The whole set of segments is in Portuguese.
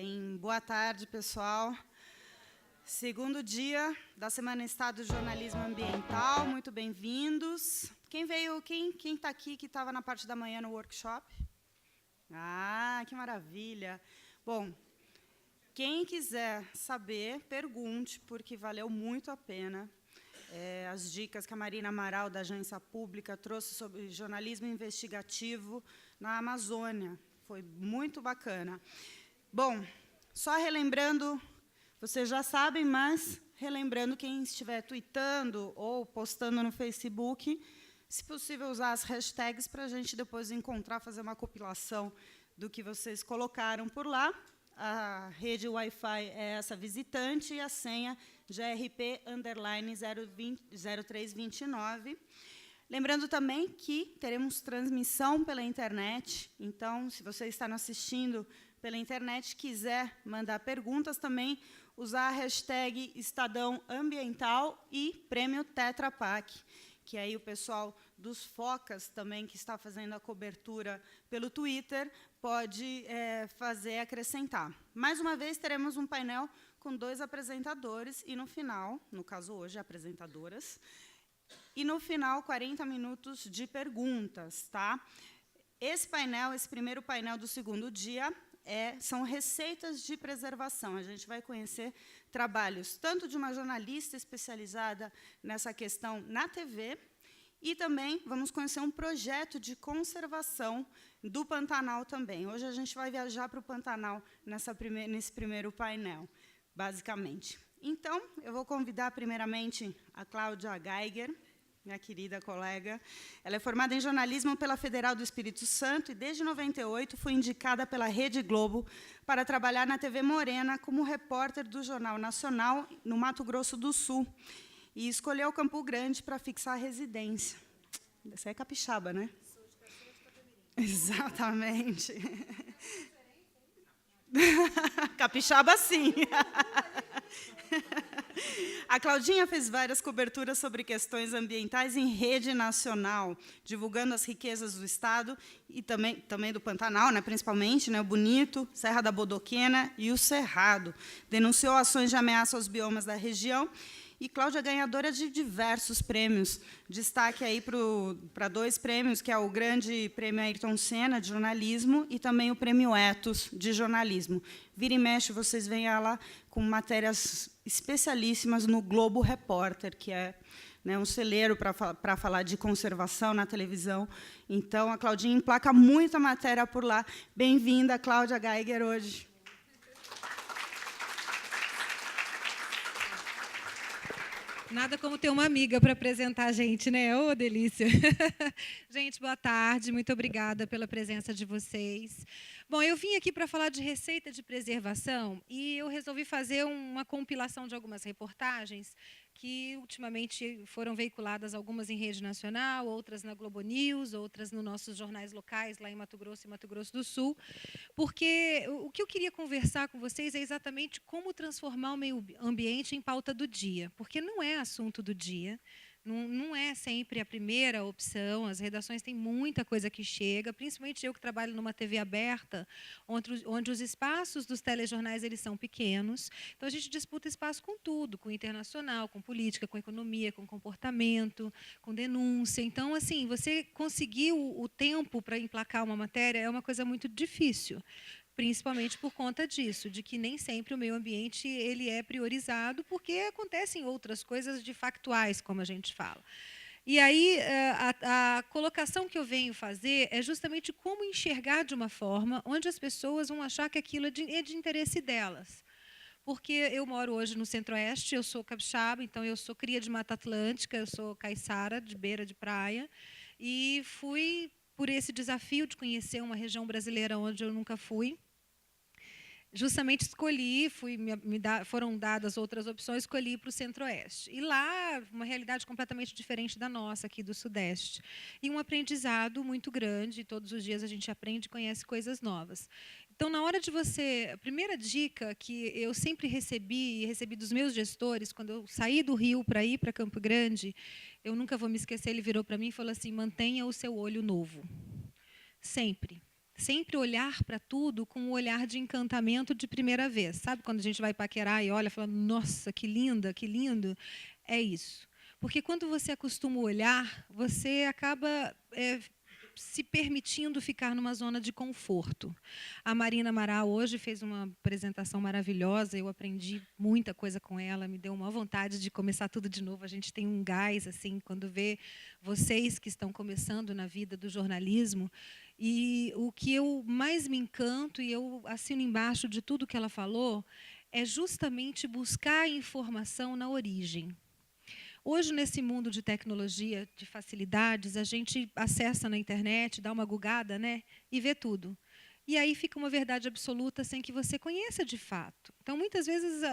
Bem, boa tarde, pessoal. Segundo dia da Semana Estado de Jornalismo Ambiental, muito bem-vindos. Quem está aqui, que estava na parte da manhã no workshop? Ah, que maravilha. Bom, quem quiser saber, pergunte, porque valeu muito a pena. As dicas que a Marina Amaral, da Agência Pública, trouxe sobre jornalismo investigativo na Amazônia. Foi muito bacana. Bom, só relembrando, vocês já sabem, mas relembrando quem estiver tweetando ou postando no Facebook, se possível usar as hashtags para a gente depois encontrar, fazer uma compilação do que vocês colocaram por lá. A rede Wi-Fi é essa visitante e a senha GRP_0329. Lembrando também que teremos transmissão pela internet, então, se você está nos assistindo pela internet, quiser mandar perguntas, também usar a hashtag Estadão Ambiental e Prêmio Tetra Pak, que aí o pessoal dos Focas também, que está fazendo a cobertura pelo Twitter, pode acrescentar. Mais uma vez, teremos um painel com 2 apresentadores e, no final, no caso hoje, apresentadoras, e, no final, 40 minutos de perguntas. Tá? Esse primeiro painel do segundo dia, são receitas de preservação. A gente vai conhecer trabalhos tanto de uma jornalista especializada nessa questão na TV, e também vamos conhecer um projeto de conservação do Pantanal também. Hoje a gente vai viajar para o Pantanal nesse primeiro painel, basicamente. Então, eu vou convidar primeiramente a Cláudia Geiger, minha querida colega. Ela é formada em jornalismo pela Federal do Espírito Santo e, desde 98, foi indicada pela Rede Globo para trabalhar na TV Morena como repórter do Jornal Nacional no Mato Grosso do Sul. E escolheu Campo Grande para fixar a residência. Você é capixaba, né? Sou de Catamirim. Exatamente. Capixaba, sim. A Claudinha fez várias coberturas sobre questões ambientais em rede nacional, divulgando as riquezas do Estado e também do Pantanal, né, principalmente, né, o Bonito, Serra da Bodoquena e o Cerrado. Denunciou ações de ameaça aos biomas da região. E Cláudia é ganhadora de diversos prêmios. Destaque aí para 2 prêmios, que é o Grande Prêmio Ayrton Senna, de jornalismo, e também o Prêmio Ethos, de jornalismo. Vira e mexe, vocês veem ela com matérias especialíssimas no Globo Repórter, que é, né, um celeiro para falar de conservação na televisão. Então, a Claudinha emplaca muita matéria por lá. Bem-vinda, Cláudia Geiger, hoje. Nada como ter uma amiga para apresentar a gente, né? Ô, delícia! Gente, boa tarde, muito obrigada pela presença de vocês. Bom, eu vim aqui para falar de receita de preservação e eu resolvi fazer uma compilação de algumas reportagens que ultimamente foram veiculadas, algumas em rede nacional, outras na Globo News, outras nos nossos jornais locais, lá em Mato Grosso e Mato Grosso do Sul, porque o que eu queria conversar com vocês é exatamente como transformar o meio ambiente em pauta do dia, porque não é assunto do dia, não é sempre a primeira opção, as redações têm muita coisa que chega, principalmente eu que trabalho numa TV aberta, onde os espaços dos telejornais eles são pequenos, então a gente disputa espaço com tudo, com internacional, com política, com economia, com comportamento, com denúncia. Então, assim, você conseguir o tempo para emplacar uma matéria é uma coisa muito difícil, principalmente por conta disso, de que nem sempre o meio ambiente ele é priorizado, porque acontecem outras coisas de factuais, como a gente fala. E aí, a colocação que eu venho fazer é justamente como enxergar de uma forma onde as pessoas vão achar que aquilo é de interesse delas. Porque eu moro hoje no Centro-Oeste, eu sou capixaba, então eu sou cria de Mata Atlântica, eu sou caiçara, de beira de praia, e fui por esse desafio de conhecer uma região brasileira onde eu nunca fui. Justamente escolhi, foram dadas outras opções, escolhi ir para o Centro-Oeste. E lá, uma realidade completamente diferente da nossa, aqui do Sudeste. E um aprendizado muito grande, todos os dias a gente aprende e conhece coisas novas. Então, na hora de você... A primeira dica que eu sempre recebi, e recebi dos meus gestores, quando eu saí do Rio para ir para Campo Grande, eu nunca vou me esquecer, ele virou para mim e falou assim, mantenha o seu olho novo. Sempre. sempre olhar para tudo com um olhar de encantamento de primeira vez. Sabe quando a gente vai paquerar e olha e fala, nossa, que linda, que lindo? É isso. Porque quando você acostuma a olhar, você acaba se permitindo ficar numa zona de conforto. A Marina Amaral hoje fez uma apresentação maravilhosa, eu aprendi muita coisa com ela, me deu uma vontade de começar tudo de novo. A gente tem um gás assim quando vê vocês que estão começando na vida do jornalismo. E o que eu mais me encanto, e eu assino embaixo de tudo que ela falou, é justamente buscar informação na origem. Hoje, nesse mundo de tecnologia, de facilidades, a gente acessa na internet, dá uma gugada, né, e vê tudo. E aí fica uma verdade absoluta sem que você conheça de fato. Então, muitas vezes,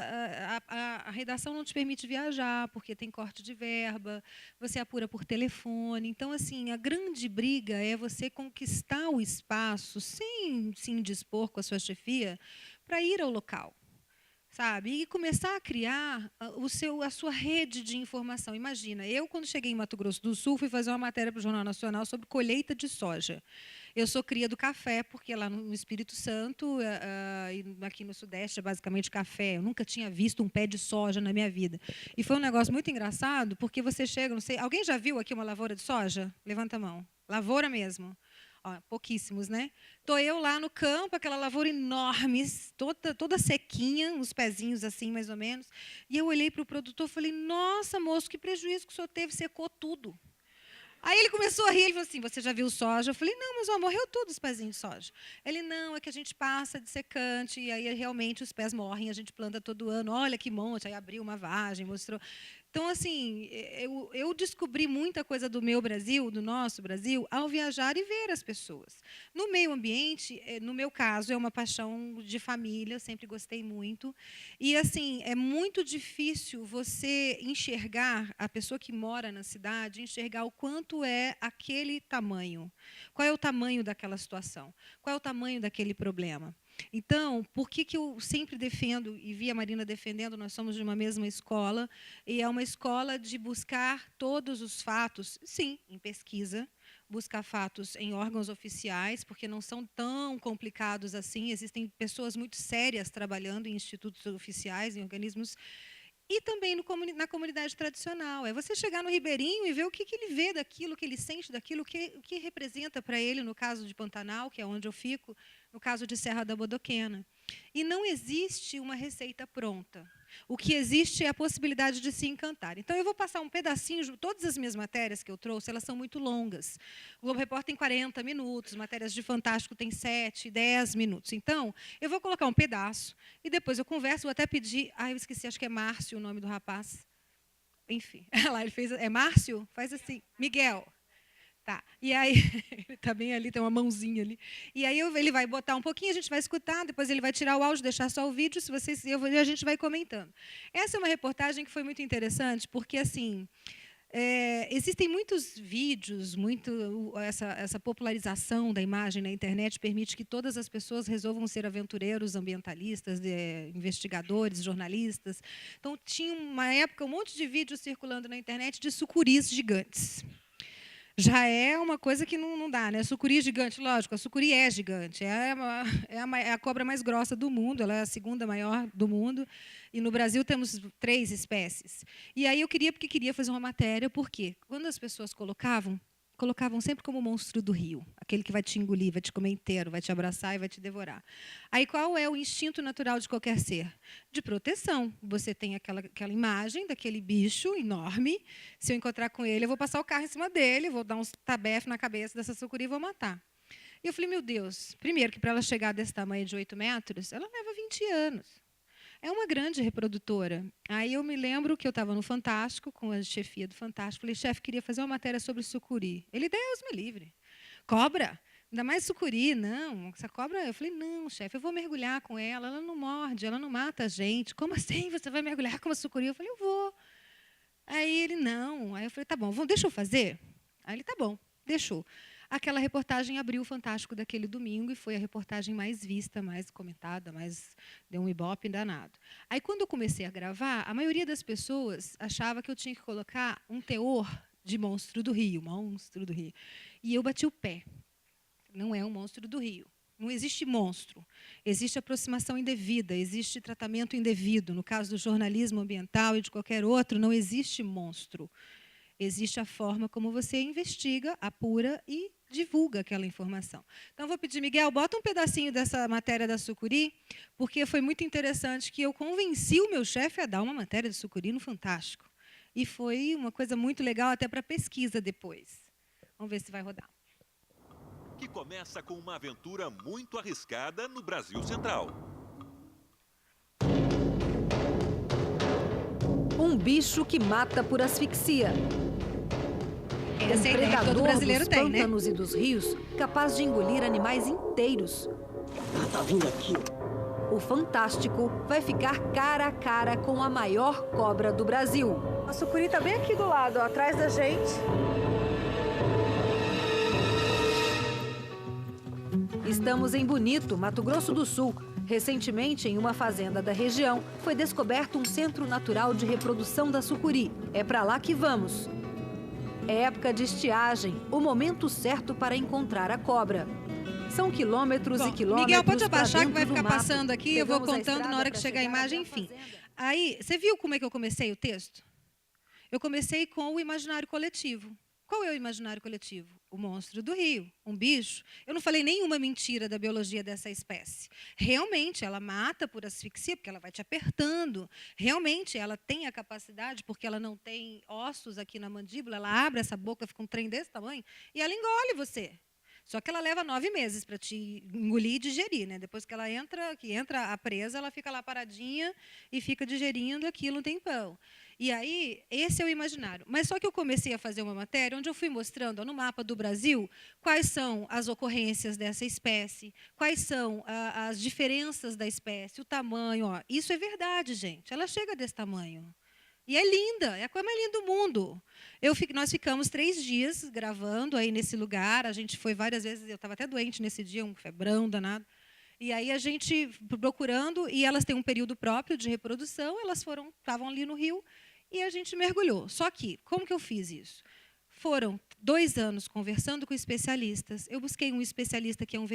a redação não te permite viajar, porque tem corte de verba, você apura por telefone. Então, assim, a grande briga é você conquistar o espaço, sem se indispor com a sua chefia, para ir ao local. Sabe? E começar a criar a sua rede de informação. Imagina, eu, quando cheguei em Mato Grosso do Sul, fui fazer uma matéria para o Jornal Nacional sobre colheita de soja. Eu sou cria do café, porque lá no Espírito Santo, e aqui no Sudeste, é basicamente café. Eu nunca tinha visto um pé de soja na minha vida. E foi um negócio muito engraçado, porque você chega, não sei, alguém já viu aqui uma lavoura de soja? Levanta a mão. Lavoura mesmo. Ó, pouquíssimos, né? Estou eu lá no campo, aquela lavoura enorme, toda sequinha, uns pezinhos assim, mais ou menos. E eu olhei para o produtor e falei, nossa, moço, que prejuízo que o senhor teve, secou tudo. Aí ele começou a rir, ele falou assim, você já viu soja? Eu falei, não, mas ó, morreu tudo os pezinhos de soja. Ele, não, é que a gente passa de secante, e aí realmente os pés morrem, a gente planta todo ano, olha que monte, aí abriu uma vagem, mostrou. Então, assim, eu descobri muita coisa do meu Brasil, do nosso Brasil, ao viajar e ver as pessoas. No meio ambiente, no meu caso, é uma paixão de família, sempre gostei muito. E, assim, é muito difícil você enxergar, a pessoa que mora na cidade, enxergar o quanto é aquele tamanho. Qual é o tamanho daquela situação? Qual é o tamanho daquele problema? Então, por que eu sempre defendo, e vi a Marina defendendo, nós somos de uma mesma escola, e é uma escola de buscar todos os fatos, sim, em pesquisa, buscar fatos em órgãos oficiais, porque não são tão complicados assim, existem pessoas muito sérias trabalhando em institutos oficiais, em organismos, e também na comunidade tradicional. É você chegar no ribeirinho e ver o que ele vê daquilo, o que ele sente daquilo, o que representa para ele, no caso de Pantanal, que é onde eu fico, no caso de Serra da Bodoquena. E não existe uma receita pronta. O que existe é a possibilidade de se encantar. Então, eu vou passar um pedacinho, todas as minhas matérias que eu trouxe, elas são muito longas. O Globo Repórter tem 40 minutos, matérias de Fantástico tem 7, 10 minutos. Então, eu vou colocar um pedaço e depois eu converso, vou até pedir... eu esqueci, acho que é Márcio o nome do rapaz. Enfim, lá ele fez... É Márcio? Faz assim. Miguel. Tá. E aí, ele está bem ali, tem uma mãozinha ali. E aí ele vai botar um pouquinho, a gente vai escutar, depois ele vai tirar o áudio, deixar só o vídeo, se vocês, e a gente vai comentando. Essa é uma reportagem que foi muito interessante, porque assim, existem muitos vídeos, essa popularização da imagem na internet permite que todas as pessoas resolvam ser aventureiros, ambientalistas, investigadores, jornalistas. Então, tinha uma época um monte de vídeos circulando na internet de sucuris gigantes. Já é uma coisa que não dá, né? Sucuri gigante, lógico, a sucuri é gigante, é a cobra mais grossa do mundo, ela é a segunda maior do mundo, e no Brasil temos 3 espécies. E aí eu queria fazer uma matéria, porque quando as pessoas colocavam sempre como o monstro do rio, aquele que vai te engolir, vai te comer inteiro, vai te abraçar e vai te devorar. Aí qual é o instinto natural de qualquer ser? De proteção. Você tem aquela imagem daquele bicho enorme, se eu encontrar com ele, eu vou passar o carro em cima dele, vou dar uns tabefes na cabeça dessa sucuri e vou matar. E eu falei, meu Deus, primeiro que para ela chegar desse tamanho de 8 metros, ela leva 20 anos. É uma grande reprodutora. Aí eu me lembro que eu estava no Fantástico, com a chefia do Fantástico. Falei, chefe, queria fazer uma matéria sobre sucuri. Ele, Deus me livre. Cobra? Ainda mais sucuri? Não, essa cobra... Eu falei, não, chefe, eu vou mergulhar com ela não morde, ela não mata a gente. Como assim você vai mergulhar com uma sucuri? Eu falei, eu vou. Aí ele, não. Aí eu falei, tá bom, deixa eu fazer? Aí ele, tá bom, deixou. Aquela reportagem abriu o Fantástico daquele domingo e foi a reportagem mais vista, mais comentada, deu um ibope danado. Aí, quando eu comecei a gravar, a maioria das pessoas achava que eu tinha que colocar um teor de monstro do rio. E eu bati o pé. Não é um monstro do rio. Não existe monstro. Existe aproximação indevida, existe tratamento indevido. No caso do jornalismo ambiental e de qualquer outro, não existe monstro. Existe a forma como você investiga, apura e divulga aquela informação. Então, vou pedir, Miguel, bota um pedacinho dessa matéria da sucuri, porque foi muito interessante que eu convenci o meu chefe a dar uma matéria de sucuri no Fantástico. E foi uma coisa muito legal até para pesquisa depois. Vamos ver se vai rodar. Que começa com uma aventura muito arriscada no Brasil Central. Um bicho que mata por asfixia. Essa é a ideia que todo brasileiro tem, né? Dos pântanos e dos rios, capaz de engolir animais inteiros. Ela tá vindo aqui. O Fantástico vai ficar cara a cara com a maior cobra do Brasil. A sucuri tá bem aqui do lado, ó, atrás da gente. Estamos em Bonito, Mato Grosso do Sul. Recentemente, em uma fazenda da região, foi descoberto um centro natural de reprodução da sucuri. É para lá que vamos. É época de estiagem, o momento certo para encontrar a cobra. São quilômetros e quilômetros. Miguel, pode abaixar que vai pra dentro ficar do mato. passando aqui, eu vou Pegamos a contando na estrada hora que pra chegar a chegar imagem, até a enfim. fazenda. Aí, você viu como é que eu comecei o texto? Eu comecei com o imaginário coletivo. Qual é o imaginário coletivo? O monstro do rio, um bicho. Eu não falei nenhuma mentira da biologia dessa espécie. Realmente, ela mata por asfixia, porque ela vai te apertando. Realmente, ela tem a capacidade, porque ela não tem ossos aqui na mandíbula, ela abre essa boca, fica um trem desse tamanho, e ela engole você. Só que ela leva 9 meses para te engolir e digerir, né? Depois que ela entra a presa, ela fica lá paradinha e fica digerindo aquilo um tempão. E aí, esse é o imaginário. Mas só que eu comecei a fazer uma matéria onde eu fui mostrando, ó, no mapa do Brasil, quais são as ocorrências dessa espécie, quais são as diferenças da espécie, o tamanho. Ó. Isso é verdade, gente. Ela chega desse tamanho. E é linda, é a coisa mais linda do mundo. Nós ficamos 3 dias gravando aí nesse lugar. A gente foi várias vezes, eu estava até doente nesse dia, um febrão danado. E aí a gente procurando, e elas têm um período próprio de reprodução, estavam ali no rio, e a gente mergulhou. Só que, como que eu fiz isso? Foram 2 anos conversando com especialistas. Eu busquei um especialista que é um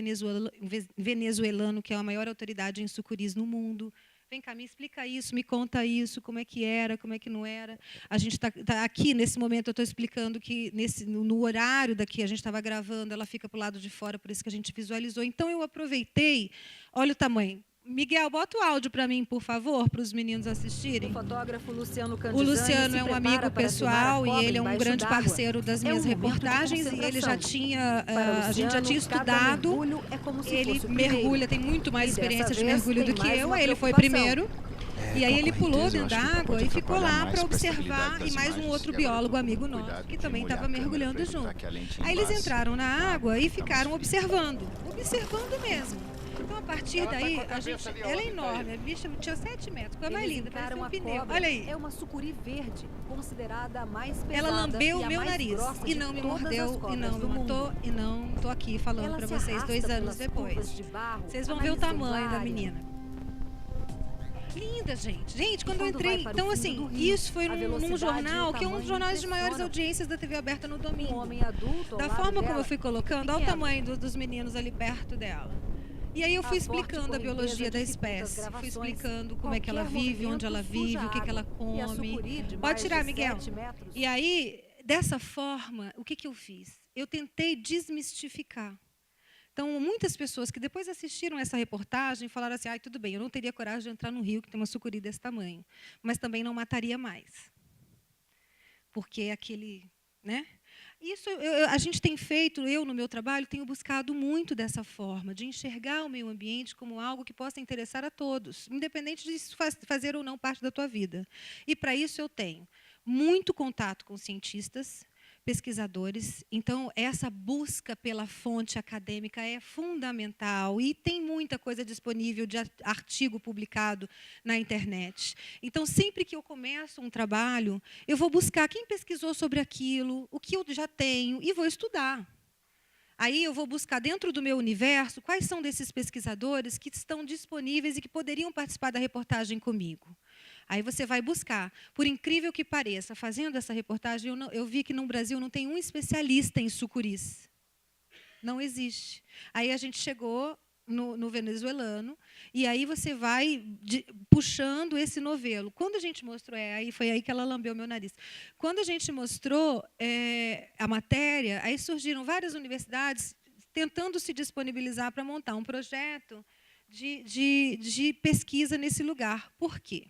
venezuelano, que é a maior autoridade em sucuris no mundo. Vem cá, me explica isso, me conta isso, como é que era, como é que não era. A gente está aqui, nesse momento, eu estou explicando que no horário daqui, a gente estava gravando, ela fica para o lado de fora, por isso que a gente visualizou. Então, eu aproveitei, olha o tamanho. Miguel, bota o áudio para mim, por favor, para os meninos assistirem. O fotógrafo Luciano O Candizani Luciano é um amigo pessoal e ele é um grande d'água. parceiro das minhas reportagens e ele já tinha, a gente já tinha estudado. Ele mergulha, tem muito mais experiência de mergulho do que eu. Aí ele foi primeiro. E aí ele pulou dentro da água e ficou lá para observar, e mais um outro biólogo amigo nosso, que também estava mergulhando junto. Aí eles entraram na água e ficaram observando mesmo. Então, a partir daí, ela é enorme, a bicha tinha 7 metros, ficou mais linda, parece um pneu. Olha aí. É uma sucuri verde, considerada a mais pesada. Ela lambeu e o a meu mais nariz grossa e de não me todas as mordeu e cobras não me do mundo. matou e não estou aqui falando Ela para se vocês arrasta 2 anos pelas depois. curvas de barro, Vocês vão ver o analisando tamanho da área. menina. Linda, gente. Gente, quando eu Quando entrei... vai para o Então, fundo assim, do rio, isso foi a num velocidade e jornal, o que é um dos tamanho jornais de maiores impressionam. audiências da TV aberta no domingo. Um homem adulto ao Da lado forma como dela, eu fui colocando, olha o pequeno. tamanho dos meninos ali perto dela. E aí eu fui A forte explicando a biologia correnteza da dificulta as espécie, fui gravações. explicando como é que ela Qualquer vive, onde ela movimento vive, suja o que ela água. E a come. sucuri, de Pode mais tirar, de Miguel. 7 metros, E aí, dessa forma, o que eu fiz? Eu tentei desmistificar. Então, muitas pessoas que depois assistiram essa reportagem falaram assim, tudo bem, eu não teria coragem de entrar no rio que tem uma sucuri desse tamanho, mas também não mataria mais. Porque é aquele... né? Isso a gente tem feito, eu no meu trabalho tenho buscado muito dessa forma, de enxergar o meio ambiente como algo que possa interessar a todos, independente de isso fazer ou não parte da tua vida. E para isso eu tenho muito contato com cientistas, pesquisadores. Então, essa busca pela fonte acadêmica é fundamental e tem muita coisa disponível de artigo publicado na internet. Então, sempre que eu começo um trabalho, eu vou buscar quem pesquisou sobre aquilo, o que eu já tenho, e vou estudar. Aí eu vou buscar dentro do meu universo quais são desses pesquisadores que estão disponíveis e que poderiam participar da reportagem comigo. Aí você vai buscar. Por incrível que pareça, fazendo essa reportagem, eu vi que no Brasil não tem um especialista em sucuris. Não existe. Aí a gente chegou no venezuelano, e aí você vai puxando esse novelo. Quando a gente mostrou, aí foi aí que ela lambeu meu nariz. Quando a gente mostrou a matéria, aí surgiram várias universidades tentando se disponibilizar para montar um projeto de pesquisa nesse lugar. Por quê?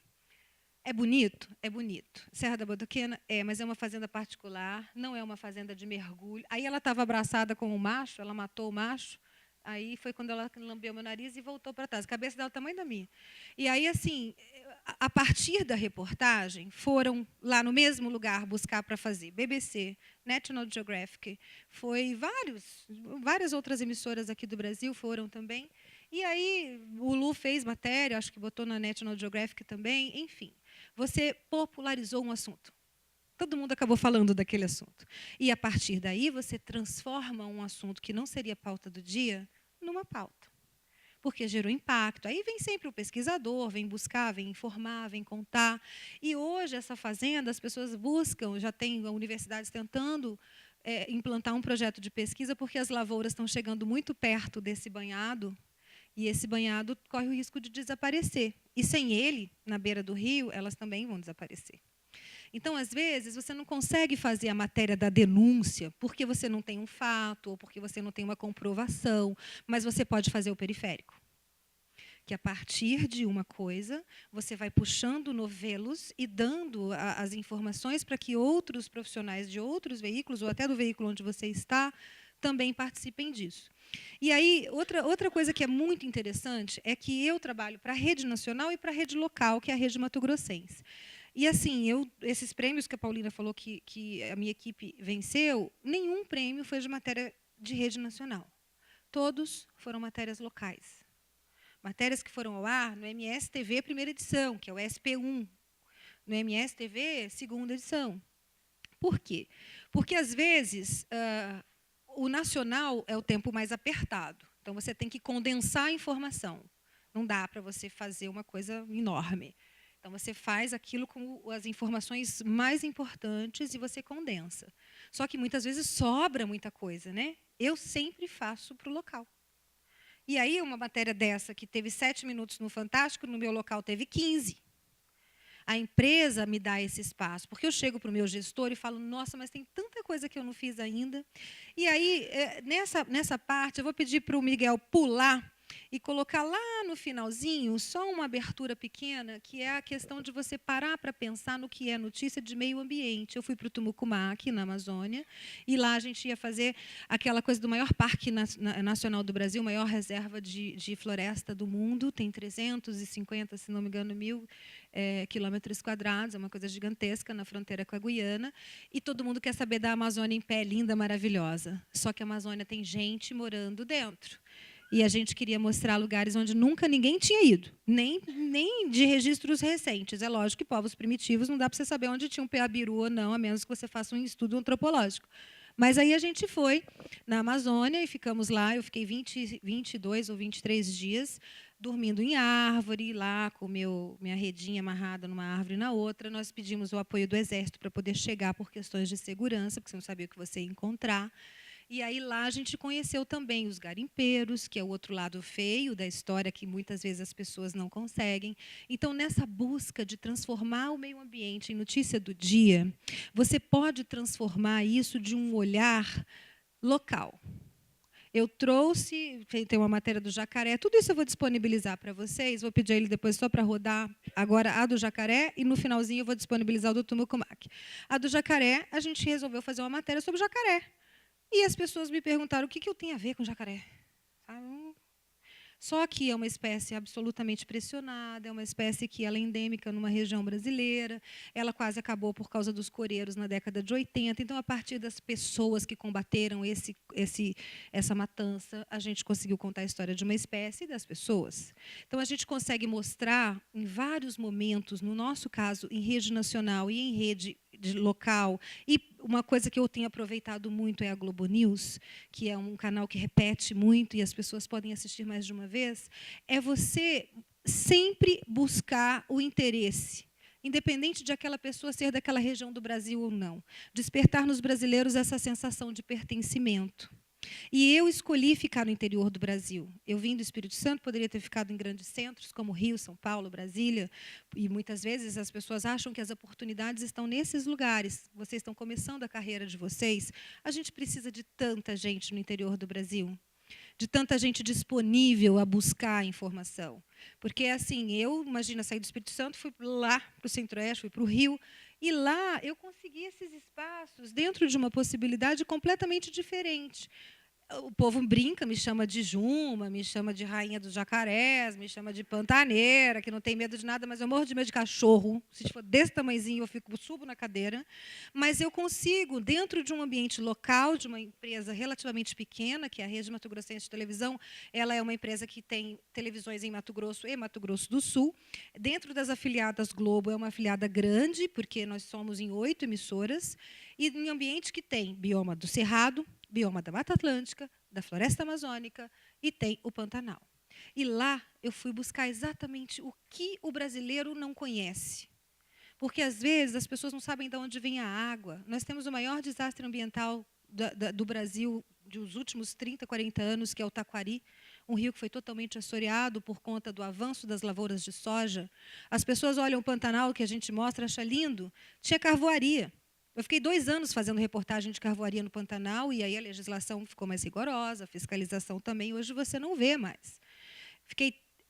É bonito? É bonito. Serra da Bodoquena? Mas é uma fazenda particular, não é uma fazenda de mergulho. Aí ela estava abraçada com o macho, ela matou o macho, aí foi quando ela lambeu meu nariz e voltou para trás. A cabeça dela é o tamanho da minha. E aí, assim, a partir da reportagem, foram lá no mesmo lugar buscar para fazer BBC, National Geographic, foi várias outras emissoras aqui do Brasil foram também. E aí o Lu fez matéria, acho que botou na National Geographic também, enfim. Você popularizou um assunto. Todo mundo acabou falando daquele assunto. E, a partir daí, você transforma um assunto que não seria pauta do dia numa pauta. Porque gerou impacto. Aí vem sempre o pesquisador, vem buscar, vem informar, vem contar. E hoje, essa fazenda, as pessoas buscam, já tem universidades tentando implantar um projeto de pesquisa, porque as lavouras estão chegando muito perto desse banhado, e esse banhado corre o risco de desaparecer. E sem ele, na beira do rio, elas também vão desaparecer. Então, às vezes, você não consegue fazer a matéria da denúncia porque você não tem um fato ou porque você não tem uma comprovação, mas você pode fazer o periférico. Que, a partir de uma coisa, você vai puxando novelos e dando as informações para que outros profissionais de outros veículos, ou até do veículo onde você está, também participem disso. E aí, outra coisa que é muito interessante é que eu trabalho para a rede nacional e para a rede local, que é a rede mato-grossense. E, assim, esses prêmios que a Paulina falou que a minha equipe venceu, nenhum prêmio foi de matéria de rede nacional. Todos foram matérias locais. Matérias que foram ao ar no MSTV primeira edição, que é o SP1. No MSTV, segunda edição. Por quê? Porque, às vezes, o nacional é o tempo mais apertado. Então, você tem que condensar a informação. Não dá para você fazer uma coisa enorme. Então, você faz aquilo com as informações mais importantes e você condensa. Só que, muitas vezes, sobra muita coisa, né? Eu sempre faço para o local. E aí, uma matéria dessa, que teve 7 minutos no Fantástico, no meu local teve 15. A empresa me dá esse espaço, porque eu chego para o meu gestor e falo, nossa, mas tem tanta coisa que eu não fiz ainda. E aí, nessa parte, eu vou pedir para o Miguel pular e colocar lá no finalzinho só uma abertura pequena, que é a questão de você parar para pensar no que é notícia de meio ambiente. Eu fui para o Tumucumá, aqui na Amazônia, e lá a gente ia fazer aquela coisa do maior parque nacional do Brasil, maior reserva de floresta do mundo, tem 350, se não me engano, 1.000 quilômetros quadrados, é uma coisa gigantesca na fronteira com a Guiana, e todo mundo quer saber da Amazônia em pé, linda, maravilhosa. Só que a Amazônia tem gente morando dentro. E a gente queria mostrar lugares onde nunca ninguém tinha ido, nem de registros recentes. É lógico que povos primitivos não dá para você saber onde tinha um peabiru ou não, a menos que você faça um estudo antropológico. Mas aí a gente foi na Amazônia e ficamos lá, eu fiquei 22 ou 23 dias, dormindo em árvore, lá com minha redinha amarrada numa árvore e na outra. Nós pedimos o apoio do Exército para poder chegar por questões de segurança, porque você não sabia o que você ia encontrar. E aí lá a gente conheceu também os garimpeiros, que é o outro lado feio da história, que muitas vezes as pessoas não conseguem. Então, nessa busca de transformar o meio ambiente em notícia do dia, você pode transformar isso de um olhar local. Eu trouxe, tem uma matéria do jacaré, tudo isso eu vou disponibilizar para vocês, vou pedir a ele depois só para rodar agora a do jacaré, e no finalzinho eu vou disponibilizar o do Tumucumac. A do jacaré, a gente resolveu fazer uma matéria sobre jacaré. E as pessoas me perguntaram o que eu tenho a ver com jacaré. Só que é uma espécie absolutamente pressionada, é uma espécie que ela é endêmica numa região brasileira, ela quase acabou por causa dos coreiros na década de 80. Então, a partir das pessoas que combateram essa matança, a gente conseguiu contar a história de uma espécie e das pessoas. Então, a gente consegue mostrar em vários momentos, no nosso caso, em rede nacional e em rede local. E uma coisa que eu tenho aproveitado muito é a Globo News, que é um canal que repete muito e as pessoas podem assistir mais de uma vez, é você sempre buscar o interesse, independente de aquela pessoa ser daquela região do Brasil ou não. Despertar nos brasileiros essa sensação de pertencimento. E eu escolhi ficar no interior do Brasil. Eu vim do Espírito Santo, poderia ter ficado em grandes centros, como Rio, São Paulo, Brasília, e muitas vezes as pessoas acham que as oportunidades estão nesses lugares. Vocês estão começando a carreira de vocês. A gente precisa de tanta gente no interior do Brasil, de tanta gente disponível a buscar informação. Porque, assim, eu, imagina, saí do Espírito Santo, fui lá para o Centro-Oeste, fui para o Rio, e lá eu consegui esses espaços dentro de uma possibilidade completamente diferente. O povo brinca, me chama de Juma, me chama de rainha dos jacarés, me chama de pantaneira, que não tem medo de nada, mas eu morro de medo de cachorro. Se for desse tamanhozinho, subo na cadeira. Mas eu consigo, dentro de um ambiente local, de uma empresa relativamente pequena, que é a Rede Mato Grossense de Televisão, ela é uma empresa que tem televisões em Mato Grosso e Mato Grosso do Sul. Dentro das afiliadas Globo, é uma afiliada grande, porque nós somos em 8 emissoras, e em ambiente que tem bioma do Cerrado, bioma da Mata Atlântica, da Floresta Amazônica e tem o Pantanal. E lá eu fui buscar exatamente o que o brasileiro não conhece. Porque, às vezes, as pessoas não sabem de onde vem a água. Nós temos o maior desastre ambiental do Brasil dos últimos 30, 40 anos, que é o Taquari, um rio que foi totalmente assoreado por conta do avanço das lavouras de soja. As pessoas olham o Pantanal, que a gente mostra, acham lindo, tinha carvoaria. Eu fiquei 2 anos fazendo reportagem de carvoaria no Pantanal, e aí a legislação ficou mais rigorosa, a fiscalização também. Hoje você não vê mais.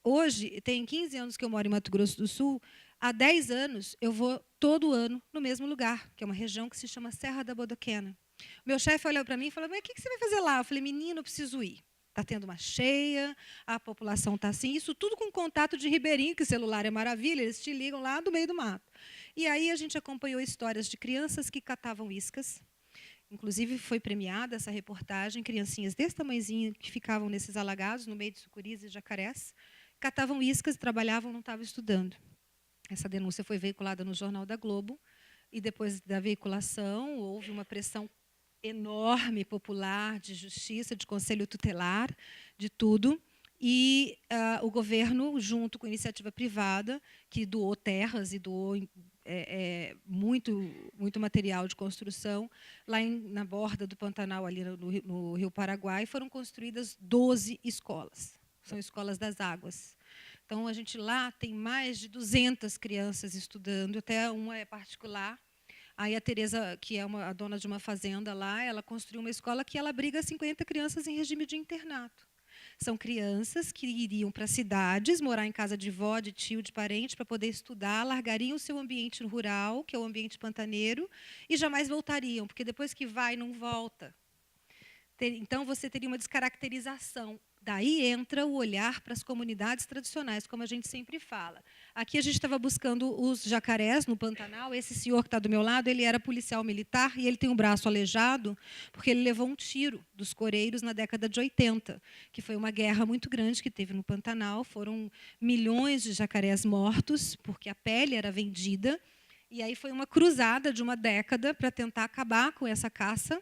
Hoje, tem 15 anos que eu moro em Mato Grosso do Sul, há 10 anos eu vou todo ano no mesmo lugar, que é uma região que se chama Serra da Bodoquena. Meu chefe olhou para mim e falou: mas o que você vai fazer lá? Eu falei: menino, eu preciso ir. Está tendo uma cheia, a população está assim, isso tudo com contato de ribeirinho, que o celular é maravilha, eles te ligam lá do meio do mato. E aí a gente acompanhou histórias de crianças que catavam iscas, inclusive foi premiada essa reportagem, criancinhas desse tamanhozinho que ficavam nesses alagados, no meio de sucuris e jacarés, catavam iscas, trabalhavam, não estavam estudando. Essa denúncia foi veiculada no Jornal da Globo, e depois da veiculação houve uma pressão enorme, popular, de justiça, de conselho tutelar, de tudo. E o governo, junto com a iniciativa privada, que doou terras e doou muito material de construção, lá na borda do Pantanal, ali no Rio Paraguai, foram construídas 12 escolas. São escolas das águas. Então, a gente lá tem mais de 200 crianças estudando, até uma é particular. Aí a Tereza, que é a dona de uma fazenda lá, ela construiu uma escola que ela abriga 50 crianças em regime de internato. São crianças que iriam para cidades, morar em casa de vó, de tio, de parente, para poder estudar, largariam o seu ambiente rural, que é o ambiente pantaneiro, e jamais voltariam, porque depois que vai, não volta. Então, você teria uma descaracterização. Daí entra o olhar para as comunidades tradicionais, como a gente sempre fala. Aqui a gente estava buscando os jacarés no Pantanal. Esse senhor que está do meu lado, ele era policial militar e ele tem um braço aleijado porque ele levou um tiro dos coreiros na década de 80, que foi uma guerra muito grande que teve no Pantanal. Foram milhões de jacarés mortos, porque a pele era vendida. E aí foi uma cruzada de uma década para tentar acabar com essa caça.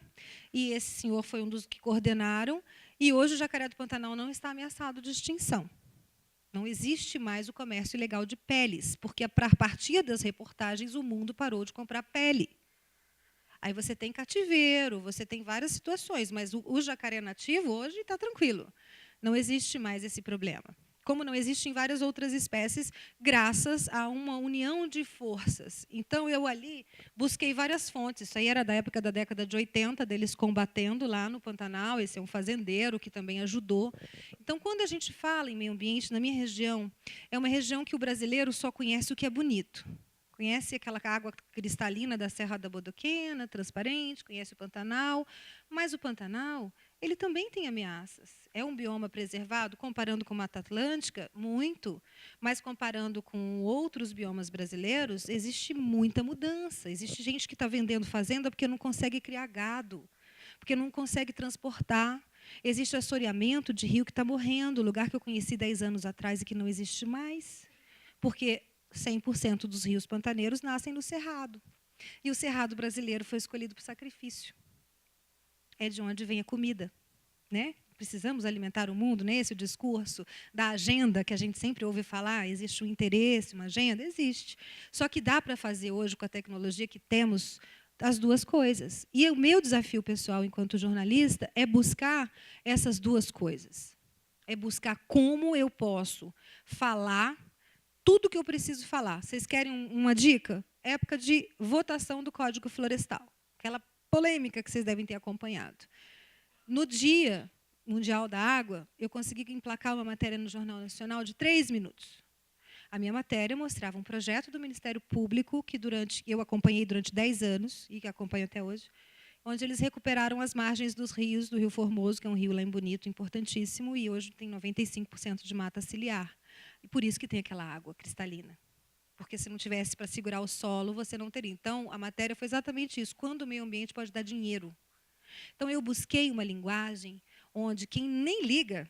E esse senhor foi um dos que coordenaram. E hoje o jacaré do Pantanal não está ameaçado de extinção. Não existe mais o comércio ilegal de peles, porque a partir das reportagens o mundo parou de comprar pele. Aí você tem cativeiro, você tem várias situações, mas o jacaré nativo hoje está tranquilo. Não existe mais esse problema. Como não existem várias outras espécies, graças a uma união de forças. Então, eu ali busquei várias fontes. Isso aí era da época da década de 80, deles combatendo lá no Pantanal. Esse é um fazendeiro que também ajudou. Então, quando a gente fala em meio ambiente, na minha região, é uma região que o brasileiro só conhece o que é bonito. Conhece aquela água cristalina da Serra da Bodoquena, transparente, conhece o Pantanal. Mas o Pantanal, ele também tem ameaças. É um bioma preservado, comparando com a Mata Atlântica, muito, mas comparando com outros biomas brasileiros, existe muita mudança. Existe gente que está vendendo fazenda porque não consegue criar gado, porque não consegue transportar. Existe assoreamento de rio que está morrendo, lugar que eu conheci 10 anos atrás e que não existe mais, porque 100% dos rios pantaneiros nascem no Cerrado. E o Cerrado brasileiro foi escolhido para o sacrifício. É de onde vem a comida, né? Precisamos alimentar o mundo, né? Esse é o discurso da agenda que a gente sempre ouve falar, existe um interesse, uma agenda? Existe. Só que dá para fazer hoje, com a tecnologia que temos, as duas coisas. E o meu desafio pessoal, enquanto jornalista, é buscar essas duas coisas. É buscar como eu posso falar tudo o que eu preciso falar. Vocês querem uma dica? Época de votação do Código Florestal. Aquela polêmica que vocês devem ter acompanhado. No Dia Mundial da Água, eu consegui emplacar uma matéria no Jornal Nacional de 3 minutos. A minha matéria mostrava um projeto do Ministério Público que eu acompanhei durante 10 anos, e que acompanho até hoje, onde eles recuperaram as margens dos rios, do Rio Formoso, que é um rio lá em Bonito, importantíssimo, e hoje tem 95% de mata ciliar. E por isso que tem aquela água cristalina. Porque se não tivesse para segurar o solo, você não teria. Então, a matéria foi exatamente isso. Quando o meio ambiente pode dar dinheiro. Então, eu busquei uma linguagem onde quem nem liga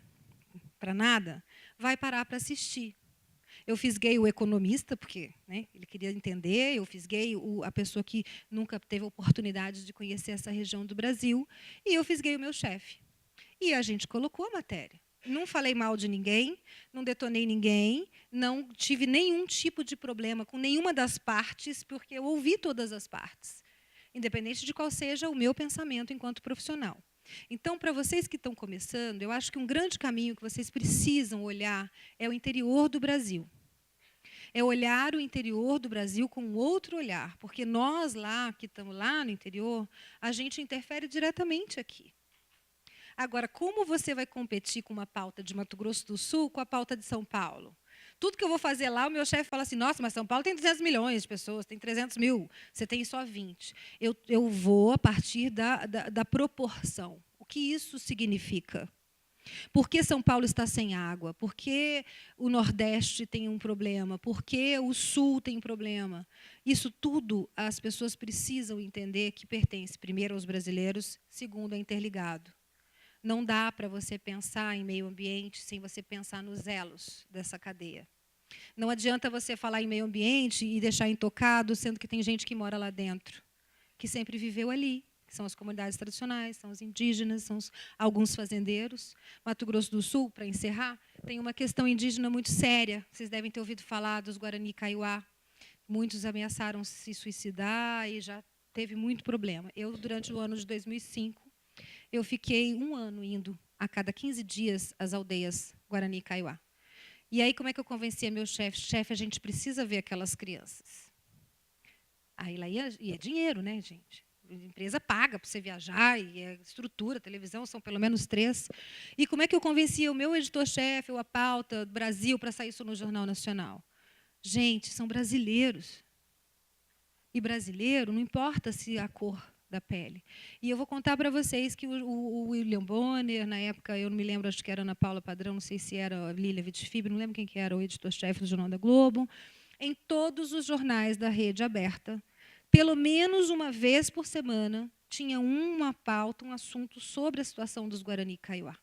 para nada vai parar para assistir. Eu fisguei o economista, porque ele queria entender. Eu fisguei a pessoa que nunca teve a oportunidade de conhecer essa região do Brasil. E eu fisguei o meu chefe. E a gente colocou a matéria. Não falei mal de ninguém, não detonei ninguém, não tive nenhum tipo de problema com nenhuma das partes, porque eu ouvi todas as partes, independente de qual seja o meu pensamento enquanto profissional. Então, para vocês que estão começando, eu acho que um grande caminho que vocês precisam olhar é o interior do Brasil. É olhar o interior do Brasil com outro olhar, porque nós lá, que estamos lá no interior, a gente interfere diretamente aqui. Agora, como você vai competir com uma pauta de Mato Grosso do Sul com a pauta de São Paulo? Tudo que eu vou fazer lá, o meu chefe fala assim, nossa, mas São Paulo tem 200 milhões de pessoas, tem 300 mil, você tem só 20. Eu vou a partir da proporção. O que isso significa? Por que São Paulo está sem água? Por que o Nordeste tem um problema? Por que o Sul tem um problema? Isso tudo as pessoas precisam entender que pertence, primeiro, aos brasileiros, segundo, é interligado. Não dá para você pensar em meio ambiente sem você pensar nos elos dessa cadeia. Não adianta você falar em meio ambiente e deixar intocado, sendo que tem gente que mora lá dentro, que sempre viveu ali, que são as comunidades tradicionais, são os indígenas, são alguns fazendeiros. Mato Grosso do Sul, para encerrar, tem uma questão indígena muito séria. Vocês devem ter ouvido falar dos Guarani Kaiowá. Muitos ameaçaram se suicidar e já teve muito problema. Eu, durante o ano de 2005, eu fiquei 1 ano indo a cada 15 dias às aldeias Guarani e Kaiowá. E aí, como é que eu convencia meu chefe? Chefe, a gente precisa ver aquelas crianças. Aí lá ia dinheiro, né, gente? A empresa paga para você viajar, e a estrutura, a televisão, são pelo menos 3. E como é que eu convencia o meu editor-chefe, ou a pauta do Brasil, para sair isso no Jornal Nacional? Gente, são brasileiros. E brasileiro, não importa se a cor da pele. E eu vou contar para vocês que o William Bonner, na época, eu não me lembro, acho que era Ana Paula Padrão, não sei se era a Lília Vitfib, não lembro quem que era o editor-chefe do Jornal da Globo, em todos os jornais da rede aberta, pelo menos uma vez por semana, tinha uma pauta, um assunto sobre a situação dos Guarani Kaiowá.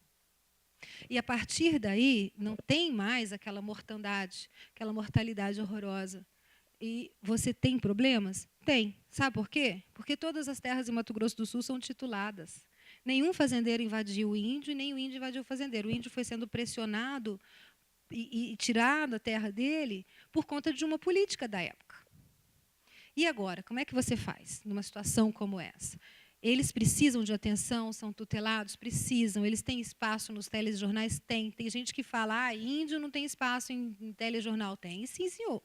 E, a partir daí, não tem mais aquela mortandade, aquela mortalidade horrorosa. E você tem problemas? Tem. Sabe por quê? Porque todas as terras em Mato Grosso do Sul são tituladas. Nenhum fazendeiro invadiu o índio e nem o índio invadiu o fazendeiro. O índio foi sendo pressionado e tirado a terra dele por conta de uma política da época. E agora, como é que você faz numa situação como essa? Eles precisam de atenção, são tutelados? Precisam. Eles têm espaço nos telejornais? Tem. Tem gente que fala, índio não tem espaço em telejornal. Tem. Sim, senhor.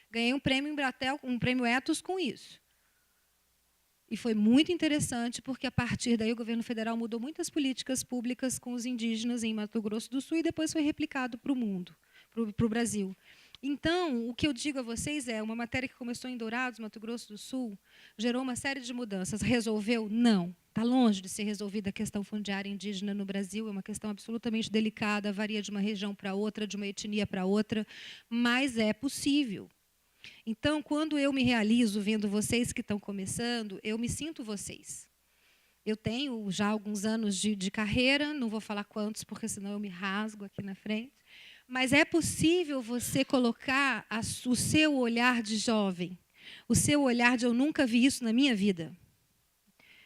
Ganhei um prêmio Embratel, um prêmio Ethos com isso. E foi muito interessante, porque, a partir daí, o governo federal mudou muitas políticas públicas com os indígenas em Mato Grosso do Sul e depois foi replicado para o mundo, para o Brasil. Então, o que eu digo a vocês é, uma matéria que começou em Dourados, Mato Grosso do Sul, gerou uma série de mudanças. Resolveu? Não. Está longe de ser resolvida a questão fundiária indígena no Brasil, é uma questão absolutamente delicada, varia de uma região para outra, de uma etnia para outra, mas é possível. Então, quando eu me realizo vendo vocês que estão começando, eu me sinto vocês. Eu tenho já alguns anos de carreira, não vou falar quantos, porque senão eu me rasgo aqui na frente, mas é possível você colocar o seu olhar de jovem, o seu olhar de eu nunca vi isso na minha vida.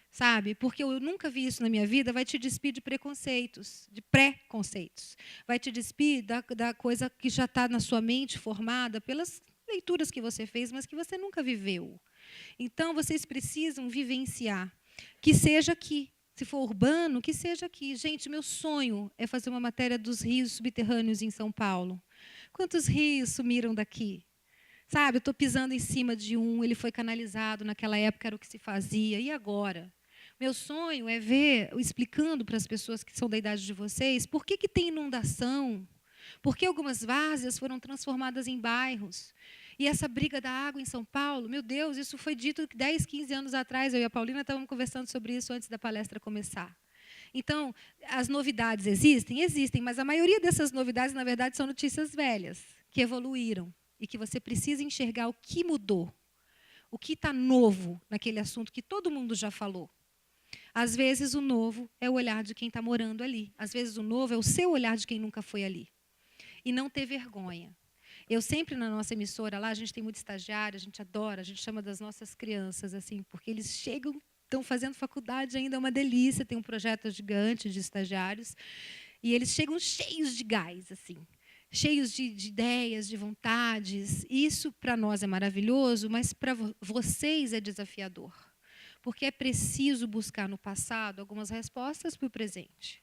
Sabe? Porque eu nunca vi isso na minha vida, vai te despir de preconceitos, de pré-conceitos. Vai te despir da coisa que já está na sua mente formada pelas leituras que você fez, mas que você nunca viveu. Então, vocês precisam vivenciar. Que seja aqui. Se for urbano, que seja aqui. Gente, meu sonho é fazer uma matéria dos rios subterrâneos em São Paulo. Quantos rios sumiram daqui? Sabe, eu estou pisando em cima de um, ele foi canalizado, naquela época era o que se fazia, e agora? Meu sonho é ver, explicando para as pessoas que são da idade de vocês, por que tem inundação, por que algumas várzeas foram transformadas em bairros. E essa briga da água em São Paulo, meu Deus, isso foi dito 10, 15 anos atrás, eu e a Paulina estávamos conversando sobre isso antes da palestra começar. Então, as novidades existem? Existem, mas a maioria dessas novidades, na verdade, são notícias velhas, que evoluíram, e que você precisa enxergar o que mudou, o que está novo naquele assunto que todo mundo já falou. Às vezes, o novo é o olhar de quem está morando ali. Às vezes, o novo é o seu olhar de quem nunca foi ali. E não ter vergonha. Eu sempre, na nossa emissora, lá a gente tem muito estagiário, a gente adora, a gente chama das nossas crianças, assim, porque eles chegam, estão fazendo faculdade ainda, é uma delícia, tem um projeto gigante de estagiários, e eles chegam cheios de gás, assim, cheios de ideias, de vontades. Isso, para nós, é maravilhoso, mas para vocês é desafiador, porque é preciso buscar no passado algumas respostas para o presente.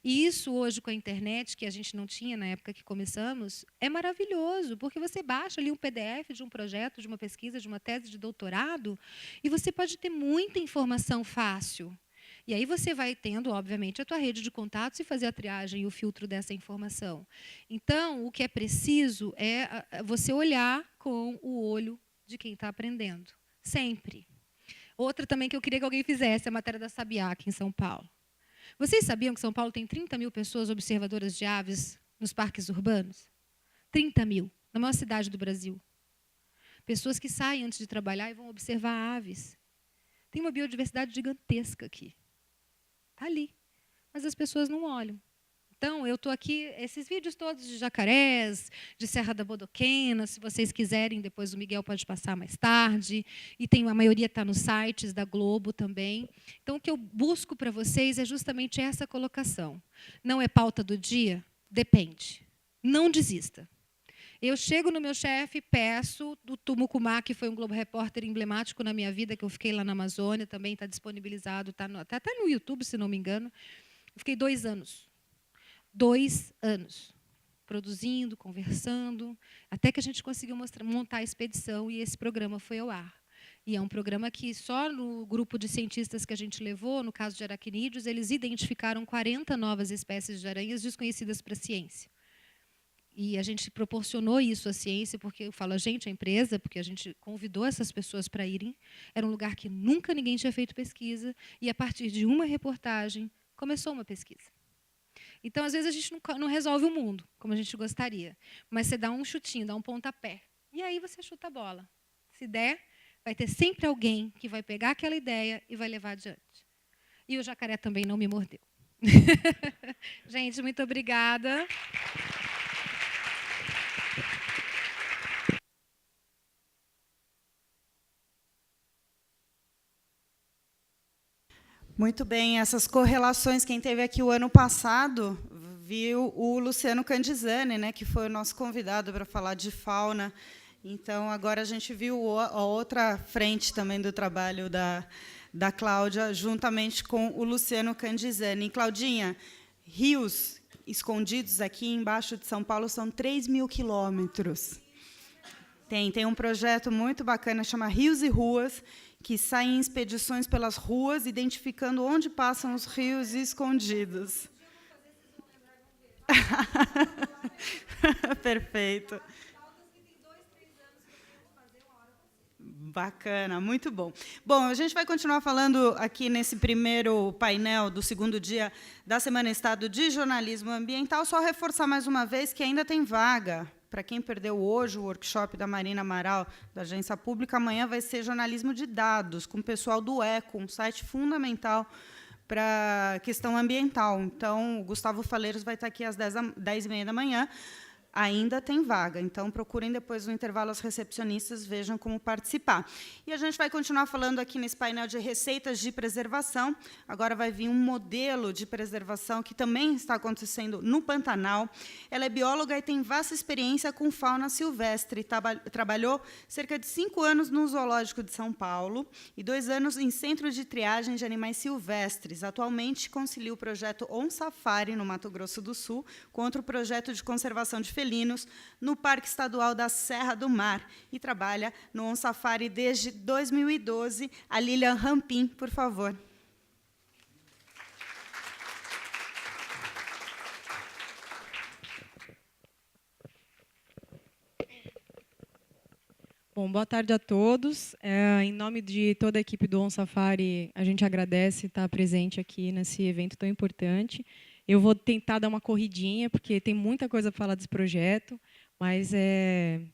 E isso, hoje, com a internet, que a gente não tinha na época que começamos, é maravilhoso, porque você baixa ali um PDF de um projeto, de uma pesquisa, de uma tese de doutorado, e você pode ter muita informação fácil. E aí você vai tendo, obviamente, a tua rede de contatos e fazer a triagem e o filtro dessa informação. Então, o que é preciso é você olhar com o olho de quem está aprendendo, sempre. Outra também que eu queria que alguém fizesse, a matéria da Sabiá, aqui em São Paulo. Vocês sabiam que São Paulo tem 30 mil pessoas observadoras de aves nos parques urbanos? 30 mil, na maior cidade do Brasil. Pessoas que saem antes de trabalhar e vão observar aves. Tem uma biodiversidade gigantesca aqui. Está ali. Mas as pessoas não olham. Então, eu estou aqui, esses vídeos todos de jacarés, de Serra da Bodoquena, se vocês quiserem, depois o Miguel pode passar mais tarde, e a maioria está nos sites da Globo também. Então, o que eu busco para vocês é justamente essa colocação. Não é pauta do dia? Depende. Não desista. Eu chego no meu chefe, peço do Tumucumá, que foi um Globo Repórter emblemático na minha vida, que eu fiquei lá na Amazônia, também está disponibilizado, está até no YouTube, se não me engano. Eu fiquei 2 anos. 2 anos, produzindo, conversando, até que a gente conseguiu montar a expedição e esse programa foi ao ar. E é um programa que só no grupo de cientistas que a gente levou, no caso de aracnídeos, eles identificaram 40 novas espécies de aranhas desconhecidas para a ciência. E a gente proporcionou isso à ciência, porque eu falo a gente, a empresa, porque a gente convidou essas pessoas para irem. Era um lugar que nunca ninguém tinha feito pesquisa, e a partir de uma reportagem começou uma pesquisa. Então, às vezes, a gente não resolve o mundo, como a gente gostaria. Mas você dá um chutinho, dá um pontapé. E aí você chuta a bola. Se der, vai ter sempre alguém que vai pegar aquela ideia e vai levar adiante. E o jacaré também não me mordeu. Gente, muito obrigada. Muito bem, essas correlações, quem teve aqui o ano passado, viu o Luciano Candizani, né, que foi o nosso convidado para falar de fauna. Então, agora a gente viu a outra frente também do trabalho da Cláudia, juntamente com o Luciano Candizani. E, Claudinha, rios escondidos aqui embaixo de São Paulo são 3.000 quilômetros. Tem um projeto muito bacana, chama Rios e Ruas, que saem em expedições pelas ruas, identificando onde passam os rios escondidos. Perfeito. Bacana, muito bom. Bom, a gente vai continuar falando aqui nesse primeiro painel do segundo dia da Semana Estado de Jornalismo Ambiental. Só reforçar mais uma vez que ainda tem vaga. Para quem perdeu hoje o workshop da Marina Amaral, da Agência Pública, amanhã vai ser jornalismo de dados, com o pessoal do ECO, um site fundamental para a questão ambiental. Então, o Gustavo Faleiros vai estar aqui às 10h30 da manhã. ainda tem vaga. Então, procurem depois no intervalo as recepcionistas, vejam como participar. E a gente vai continuar falando aqui nesse painel de receitas de preservação. Agora vai vir um modelo de preservação que também está acontecendo no Pantanal. Ela é bióloga e tem vasta experiência com fauna silvestre. Trabalhou cerca de 5 anos no Zoológico de São Paulo e 2 anos em Centro de Triagem de Animais Silvestres. Atualmente, concilia o projeto On Safari, no Mato Grosso do Sul, com outro projeto de conservação de felinos no Parque Estadual da Serra do Mar e trabalha no On Safari desde 2012. A Lilian Rampin, por favor. Bom, boa tarde a todos. Em nome de toda a equipe do On Safari, a gente agradece estar presente aqui nesse evento tão importante. Eu vou tentar dar uma corridinha, porque tem muita coisa para falar desse projeto, mas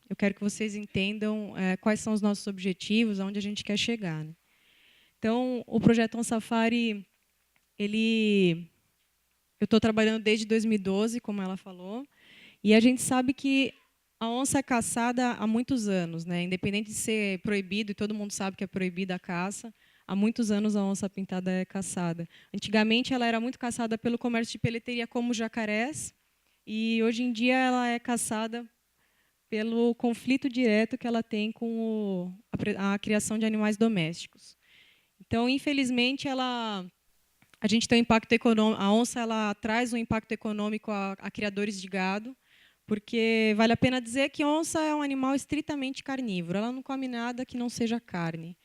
eu quero que vocês entendam quais são os nossos objetivos, aonde a gente quer chegar, né? Então, o projeto On Safari, eu estou trabalhando desde 2012, como ela falou, e a gente sabe que a onça é caçada há muitos anos, né? Independente de ser proibido, e todo mundo sabe que é proibida a caça, há muitos anos a onça pintada é caçada. Antigamente, ela era muito caçada pelo comércio de peleteria como jacarés, e hoje em dia ela é caçada pelo conflito direto que ela tem com a criação de animais domésticos. Então, infelizmente, a gente tem um impacto econômico. A onça ela traz um impacto econômico a criadores de gado, porque vale a pena dizer que onça é um animal estritamente carnívoro. Ela não come nada que não seja carne.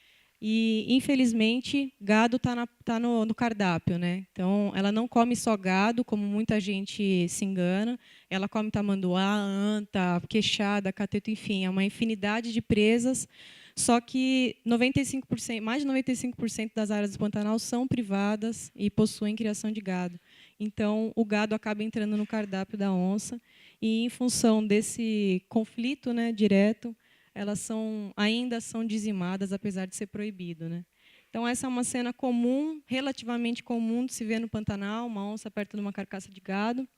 E, infelizmente, gado está no cardápio, né? Então, ela não come só gado, como muita gente se engana. Ela come tamanduá, anta, queixada, cateto, enfim, é uma infinidade de presas. Só que 95%, mais de 95% das áreas do Pantanal são privadas e possuem criação de gado. Então, o gado acaba entrando no cardápio da onça. E, em função desse conflito, né, direto, elas ainda são dizimadas, apesar de ser proibido, né? Então, essa é uma cena comum, relativamente comum, de se ver no Pantanal, uma onça perto de uma carcaça de gado.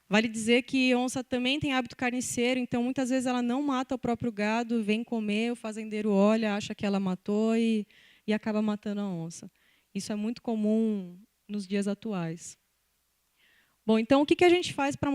Vale dizer que onça também tem hábito carniceiro, então, muitas vezes, ela não mata o próprio gado, vem comer, o fazendeiro olha, acha que ela matou e acaba matando a onça. Isso é muito comum nos dias atuais. Bom, então, o que a gente faz para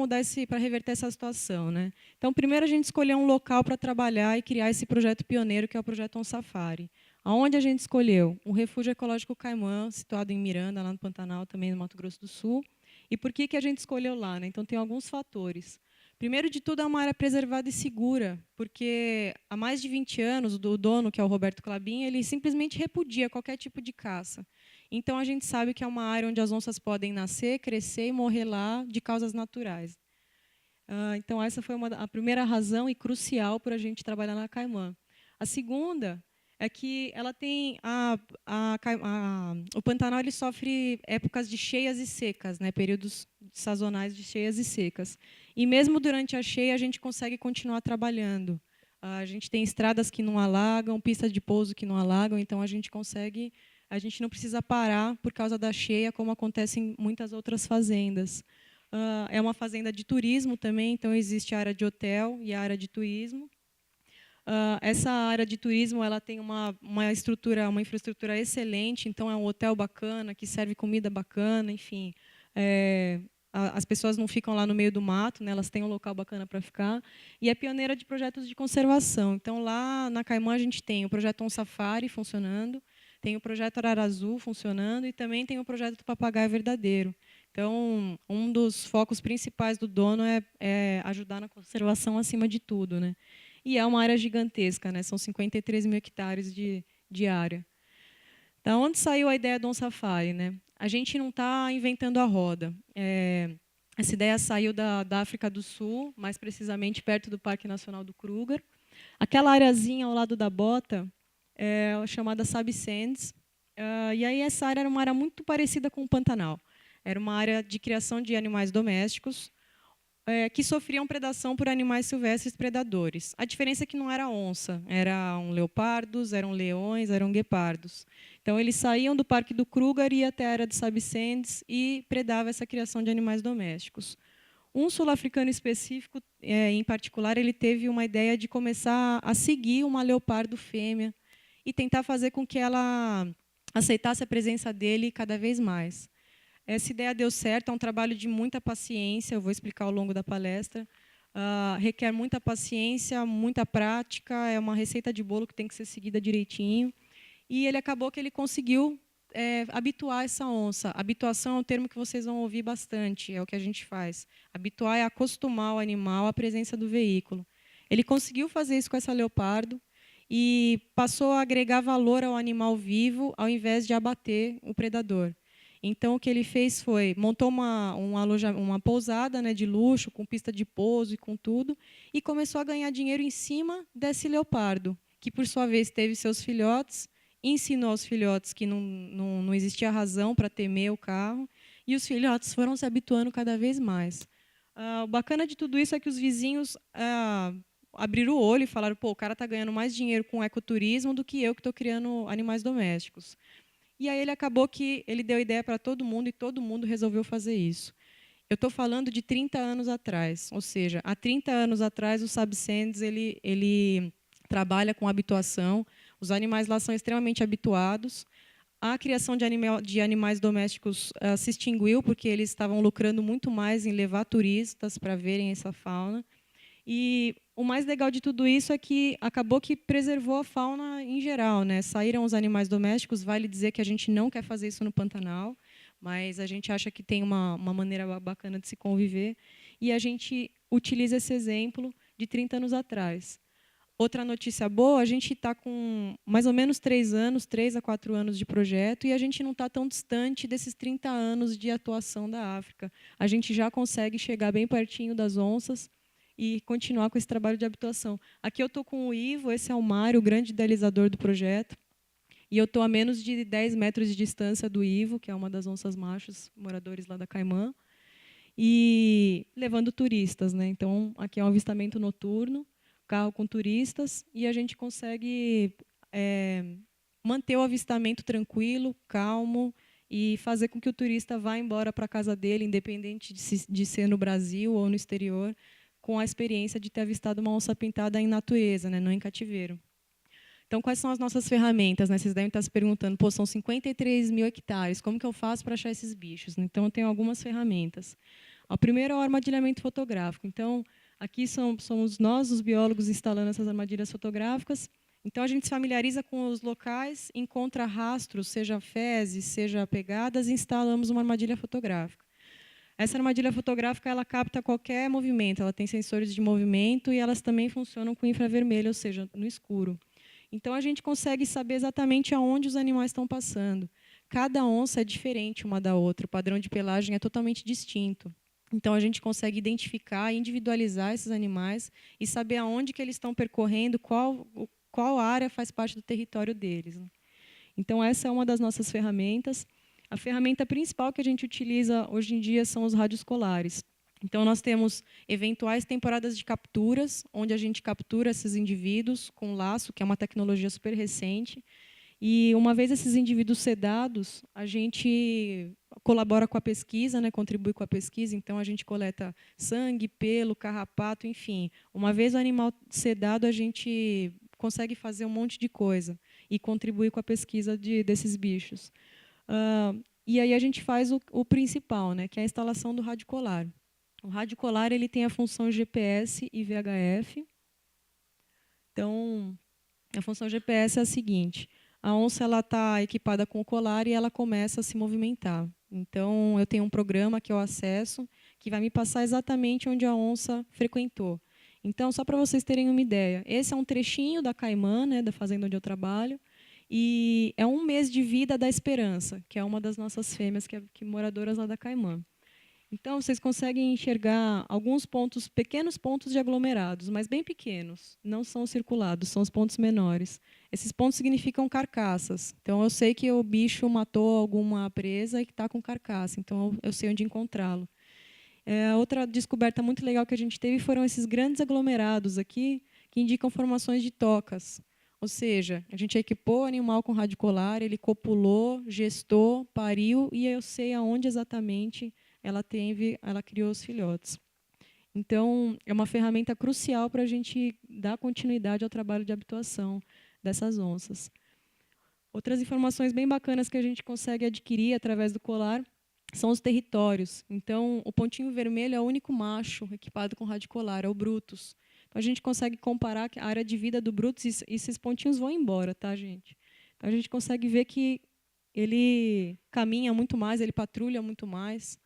reverter essa situação, né? Então, primeiro, a gente escolheu um local para trabalhar e criar esse projeto pioneiro, que é o projeto On Safari. Aonde a gente escolheu? Um refúgio ecológico Caimã, situado em Miranda, lá no Pantanal, também no Mato Grosso do Sul. E por que a gente escolheu lá, né? Então, tem alguns fatores. Primeiro de tudo, é uma área preservada e segura, porque há mais de 20 anos, o dono, que é o Roberto Clabin, ele simplesmente repudia qualquer tipo de caça. Então, a gente sabe que é uma área onde as onças podem nascer, crescer e morrer lá de causas naturais. Então, essa foi a primeira razão e crucial para a gente trabalhar na Caimã. A segunda é que ela tem o Pantanal ele sofre épocas de cheias e secas, né, períodos sazonais de cheias e secas. E mesmo durante a cheia, a gente consegue continuar trabalhando. A gente tem estradas que não alagam, pistas de pouso que não alagam, então a gente não precisa parar por causa da cheia, como acontece em muitas outras fazendas. É uma fazenda de turismo também, então existe a área de hotel e a área de turismo. Essa área de turismo ela tem uma infraestrutura excelente, então é um hotel bacana, que serve comida bacana, enfim. As pessoas não ficam lá no meio do mato, né, elas têm um local bacana para ficar. E é pioneira de projetos de conservação. Então, lá na Caimã, a gente tem o projeto On Safari funcionando, tem o projeto Ararazu funcionando e também tem o projeto do Papagaio Verdadeiro. Então, um dos focos principais do dono é ajudar na conservação acima de tudo, né? E é uma área gigantesca, né? São 53 mil hectares de área. Da onde saiu a ideia do On Safari, né? A gente não está inventando a roda. Essa ideia saiu da África do Sul, mais precisamente perto do Parque Nacional do Kruger. Aquela areazinha ao lado da bota é chamada Sabi Sands. E aí essa área era uma área muito parecida com o Pantanal. Era uma área de criação de animais domésticos que sofriam predação por animais silvestres predadores. A diferença é que não era onça, eram leopardos, eram leões, eram guepardos. Então, eles saíam do Parque do Kruger e iam até a área de Sabi Sands e predavam essa criação de animais domésticos. Um sul-africano específico, em particular, ele teve uma ideia de começar a seguir uma leopardo fêmea e tentar fazer com que ela aceitasse a presença dele cada vez mais. Essa ideia deu certo, é um trabalho de muita paciência, eu vou explicar ao longo da palestra. Requer muita paciência, muita prática, é uma receita de bolo que tem que ser seguida direitinho. E ele acabou que ele conseguiu habituar essa onça. Habituação é um termo que vocês vão ouvir bastante, é o que a gente faz. Habituar é acostumar o animal à presença do veículo. Ele conseguiu fazer isso com essa leopardo e passou a agregar valor ao animal vivo, ao invés de abater o predador. Então, o que ele fez foi, montou uma pousada, né, de luxo, com pista de pouso e com tudo, e começou a ganhar dinheiro em cima desse leopardo, que, por sua vez, teve seus filhotes, ensinou aos filhotes que não existia razão para temer o carro, e os filhotes foram se habituando cada vez mais. O bacana de tudo isso é que os vizinhos abriram o olho e falaram, pô, o cara está ganhando mais dinheiro com ecoturismo do que eu, que estou criando animais domésticos. E aí ele acabou que ele deu ideia para todo mundo e todo mundo resolveu fazer isso. Eu estou falando de 30 anos atrás, ou seja, há 30 anos atrás o Sabsendes ele trabalha com habituação, os animais lá são extremamente habituados, a criação de animais domésticos se extinguiu porque eles estavam lucrando muito mais em levar turistas para verem essa fauna. E o mais legal de tudo isso é que acabou que preservou a fauna em geral, né? Saíram os animais domésticos, vale dizer que a gente não quer fazer isso no Pantanal, mas a gente acha que tem uma maneira bacana de se conviver, e a gente utiliza esse exemplo de 30 anos atrás. Outra notícia boa, a gente está com mais ou menos 3 a 4 anos de projeto, e a gente não está tão distante desses 30 anos de atuação da África. A gente já consegue chegar bem pertinho das onças, e continuar com esse trabalho de habituação. Aqui eu estou com o Ivo, esse é o Mário, o grande idealizador do projeto, e eu estou a menos de 10 metros de distância do Ivo, que é uma das onças machos, moradores lá da Caimã, e levando turistas, né? Então, aqui é um avistamento noturno, carro com turistas, e a gente consegue manter o avistamento tranquilo, calmo, e fazer com que o turista vá embora para a casa dele, independente de ser no Brasil ou no exterior, com a experiência de ter avistado uma onça pintada em natureza, né, não em cativeiro. Então, quais são as nossas ferramentas? Né? Vocês devem estar se perguntando, pô, são 53 mil hectares, como que eu faço para achar esses bichos? Então, eu tenho algumas ferramentas. O primeiro é o armadilhamento fotográfico. Então, aqui somos nós, os biólogos, instalando essas armadilhas fotográficas. Então, a gente se familiariza com os locais, encontra rastros, seja fezes, seja pegadas, e instalamos uma armadilha fotográfica. Essa armadilha fotográfica ela capta qualquer movimento, ela tem sensores de movimento e elas também funcionam com infravermelho, ou seja, no escuro. Então, a gente consegue saber exatamente aonde os animais estão passando. Cada onça é diferente uma da outra, o padrão de pelagem é totalmente distinto. Então, a gente consegue identificar, individualizar esses animais e saber aonde que eles estão percorrendo, qual área faz parte do território deles. Então, essa é uma das nossas ferramentas. A ferramenta principal que a gente utiliza hoje em dia são os radioscolares. Então, nós temos eventuais temporadas de capturas, onde a gente captura esses indivíduos com laço, que é uma tecnologia super recente. E, uma vez esses indivíduos sedados, a gente colabora com a pesquisa, né, contribui com a pesquisa. Então, a gente coleta sangue, pelo, carrapato, enfim. Uma vez o animal sedado, a gente consegue fazer um monte de coisa e contribuir com a pesquisa desses bichos. E aí a gente faz o principal, né, que é a instalação do rádio colar. O rádio colar ele tem a função GPS e VHF. Então, a função GPS é a seguinte: a onça está equipada com o colar e ela começa a se movimentar. Então, eu tenho um programa que eu acesso, que vai me passar exatamente onde a onça frequentou. Então, só para vocês terem uma ideia, esse é um trechinho da Caimã, né, da fazenda onde eu trabalho, e é 1 mês de vida da Esperança, que é uma das nossas fêmeas, que moradoras lá da Caimã. Então, vocês conseguem enxergar alguns pontos, pequenos pontos de aglomerados, mas bem pequenos, não são circulados, são os pontos menores. Esses pontos significam carcaças. Então, eu sei que o bicho matou alguma presa e que está com carcaça, então eu sei onde encontrá-lo. Outra descoberta muito legal que a gente teve foram esses grandes aglomerados aqui, que indicam formações de tocas. Ou seja, a gente equipou o animal com rádio colar, ele copulou, gestou, pariu, e eu sei aonde exatamente ela criou os filhotes. Então, é uma ferramenta crucial para a gente dar continuidade ao trabalho de habituação dessas onças. Outras informações bem bacanas que a gente consegue adquirir através do colar são os territórios. Então, o pontinho vermelho é o único macho equipado com rádio colar, é o Brutus. Então, a gente consegue comparar a área de vida do Brutus e esses pontinhos vão embora, tá, gente? Então, a gente consegue ver que ele caminha muito mais, ele patrulha muito mais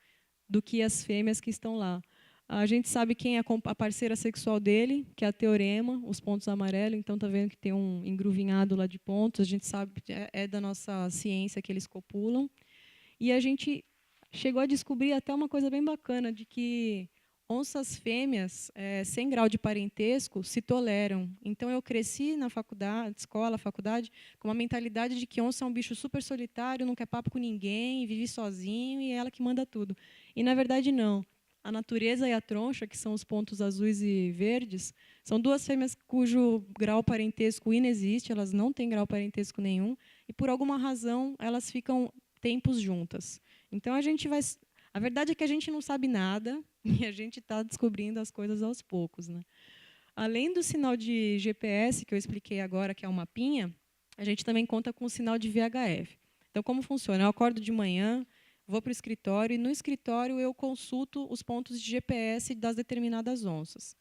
do que as fêmeas que estão lá. A gente sabe quem é a parceira sexual dele, que é a teorema, os pontos amarelos. Então, está vendo que tem um engruvinhado lá de pontos. A gente sabe, é da nossa ciência que eles copulam. E a gente chegou a descobrir até uma coisa bem bacana, de que onças fêmeas, sem grau de parentesco, se toleram. Então, eu cresci na faculdade, com uma mentalidade de que onça é um bicho super solitário, não quer papo com ninguém, vive sozinho e é ela que manda tudo. E, na verdade, não. A natureza e a troncha, que são os pontos azuis e verdes, são duas fêmeas cujo grau parentesco inexiste, elas não têm grau parentesco nenhum, e, por alguma razão, elas ficam tempos juntas. Então, a verdade é que a gente não sabe nada e a gente está descobrindo as coisas aos poucos, né? Além do sinal de GPS, que eu expliquei agora, que é o mapinha, a gente também conta com o sinal de VHF. Então, como funciona? Eu acordo de manhã, vou para o escritório, e no escritório eu consulto os pontos de GPS das determinadas onças.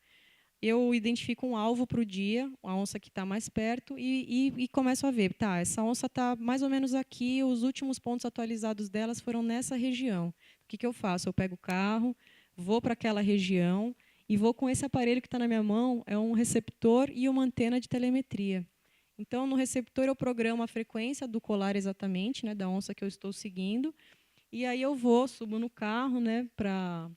Eu identifico um alvo para o dia, a onça que está mais perto, e começo a ver, tá, essa onça está mais ou menos aqui, os últimos pontos atualizados delas foram nessa região. O que eu faço? Eu pego o carro, vou para aquela região e vou com esse aparelho que está na minha mão, é um receptor e uma antena de telemetria. Então, no receptor eu programo a frequência do colar exatamente, né, da onça que eu estou seguindo, e aí eu subo no carro, né, para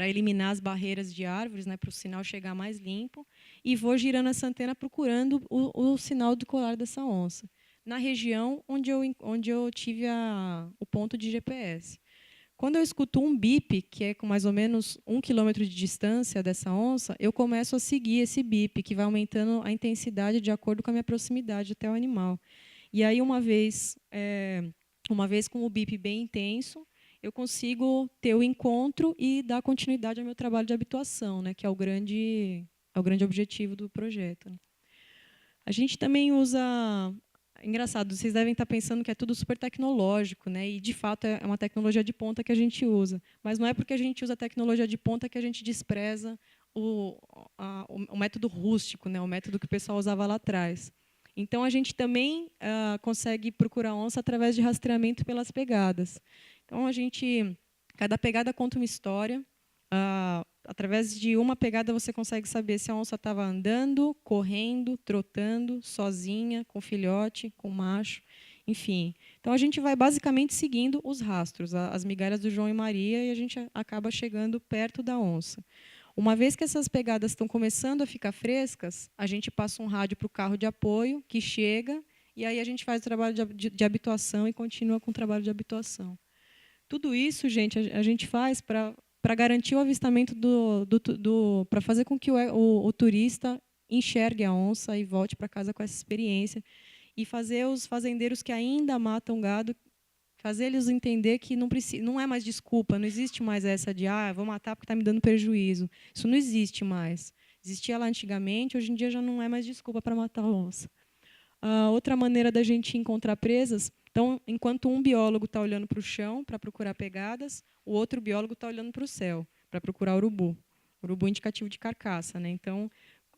eliminar as barreiras de árvores, né, para o sinal chegar mais limpo, e vou girando essa antena procurando o sinal do colar dessa onça, na região onde eu tive o ponto de GPS. Quando eu escuto um bip, que é com mais ou menos 1 quilômetro de distância dessa onça, eu começo a seguir esse bip, que vai aumentando a intensidade de acordo com a minha proximidade até o animal. E aí, uma vez com o bip bem intenso, eu consigo ter o encontro e dar continuidade ao meu trabalho de habituação, né, que é o grande objetivo do projeto. A gente também usa... Engraçado, vocês devem estar pensando que é tudo super tecnológico, né, e, de fato, é uma tecnologia de ponta que a gente usa. Mas não é porque a gente usa tecnologia de ponta que a gente despreza o método rústico, né, o método que o pessoal usava lá atrás. Então, a gente também consegue procurar onça através de rastreamento pelas pegadas. Então, cada pegada conta uma história. Através de uma pegada, você consegue saber se a onça estava andando, correndo, trotando, sozinha, com filhote, com macho, enfim. Então, a gente vai basicamente seguindo os rastros, as migalhas do João e Maria, e a gente acaba chegando perto da onça. Uma vez que essas pegadas estão começando a ficar frescas, a gente passa um rádio para o carro de apoio, que chega, e aí a gente faz o trabalho de habituação e continua com o trabalho de habituação. Tudo isso, gente, a gente faz para garantir o avistamento para fazer com que o turista enxergue a onça e volte para casa com essa experiência, e fazer os fazendeiros que ainda matam gado, fazer eles entender que não é mais desculpa, não existe mais essa de vou matar porque está me dando prejuízo. Isso não existe mais. Existia lá antigamente, hoje em dia já não é mais desculpa para matar a onça. Outra maneira da gente encontrar presas, então, enquanto um biólogo está olhando para o chão para procurar pegadas, o outro biólogo está olhando para o céu para procurar urubu indicativo de carcaça, né? Então,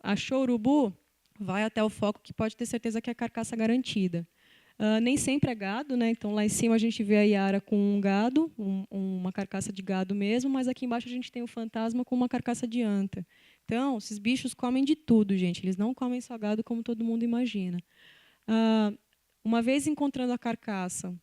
achou urubu, vai até o foco, que pode ter certeza que é a carcaça garantida. Nem sempre é gado, né? Então, lá em cima a gente vê a Iara com um gado, uma carcaça de gado mesmo, mas aqui embaixo a gente tem o fantasma com uma carcaça de anta. Então, esses bichos comem de tudo, gente. Eles não comem só gado como todo mundo imagina. Uma vez encontrando a carcaça,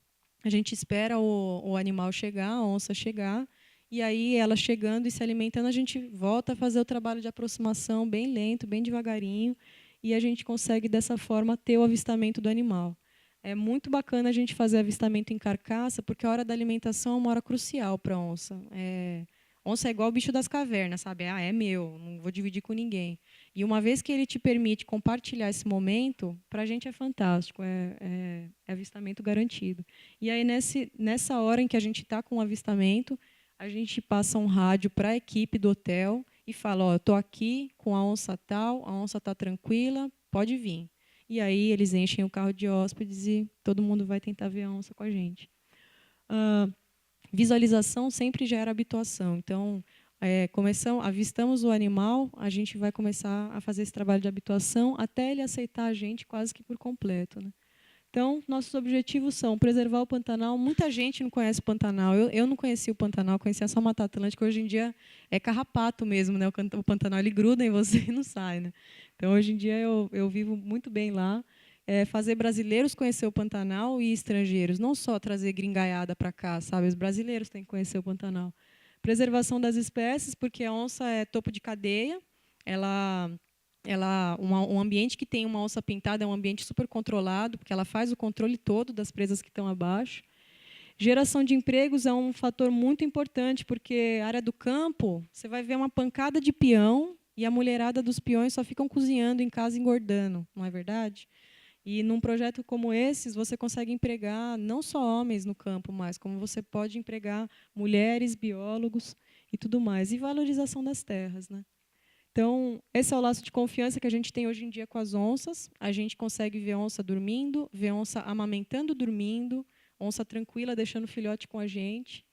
a gente espera o animal chegar, a onça chegar, e aí ela chegando e se alimentando, a gente volta a fazer o trabalho de aproximação bem lento, bem devagarinho, e a gente consegue, dessa forma, ter o avistamento do animal. É muito bacana a gente fazer avistamento em carcaça, porque a hora da alimentação é uma hora crucial para a onça. Onça é igual o bicho das cavernas, sabe? É meu, não vou dividir com ninguém. E uma vez que ele te permite compartilhar esse momento, para a gente é fantástico, é avistamento garantido. E aí, nessa hora em que a gente está com o avistamento, a gente passa um rádio para a equipe do hotel e fala, ó, eu estou aqui com a onça tal, a onça está tranquila, pode vir. E aí eles enchem o carro de hóspedes e todo mundo vai tentar ver a onça com a gente. Visualização sempre gera habituação. Então, avistamos o animal, a gente vai começar a fazer esse trabalho de habituação até ele aceitar a gente quase que por completo, né? Então, nossos objetivos são preservar o Pantanal. Muita gente não conhece o Pantanal. Eu não conhecia o Pantanal, conhecia só a Mata Atlântica. Hoje em dia é carrapato mesmo, né? O Pantanal ele gruda em você e não sai, né? Então, hoje em dia, eu vivo muito bem lá. Fazer brasileiros conhecer o Pantanal e estrangeiros. Não só trazer gringaiada para cá, sabe? Os brasileiros têm que conhecer o Pantanal. Preservação das espécies, porque a onça é topo de cadeia. Um ambiente que tem uma onça pintada é um ambiente super controlado, porque ela faz o controle todo das presas que estão abaixo. Geração de empregos é um fator muito importante, porque a área do campo, você vai ver uma pancada de peão e a mulherada dos peões só ficam cozinhando em casa, engordando, não é verdade? E num projeto como esse, você consegue empregar não só homens no campo, mas como você pode empregar mulheres, biólogos e tudo mais. E valorização das terras, né? Então, esse é o laço de confiança que a gente tem hoje em dia com as onças. A gente consegue ver onça dormindo, ver onça amamentando dormindo, onça tranquila deixando filhote com a gente.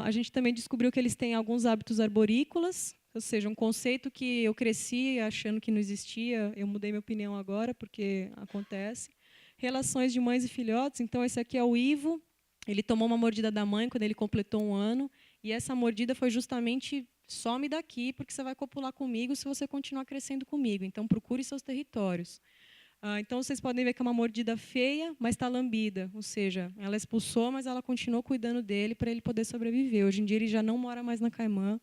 A gente também descobriu que eles têm alguns hábitos arborícolas, ou seja, um conceito que eu cresci achando que não existia, eu mudei minha opinião agora, porque acontece. Relações de mães e filhotes, então esse aqui é o Ivo, ele tomou uma mordida da mãe quando ele completou 1 ano, e essa mordida foi justamente, some daqui, porque você vai copular comigo se você continuar crescendo comigo, então procure seus territórios. Então, vocês podem ver que é uma mordida feia, mas está lambida, ou seja, ela expulsou, mas ela continuou cuidando dele para ele poder sobreviver. Hoje em dia, ele já não mora mais na Caimã,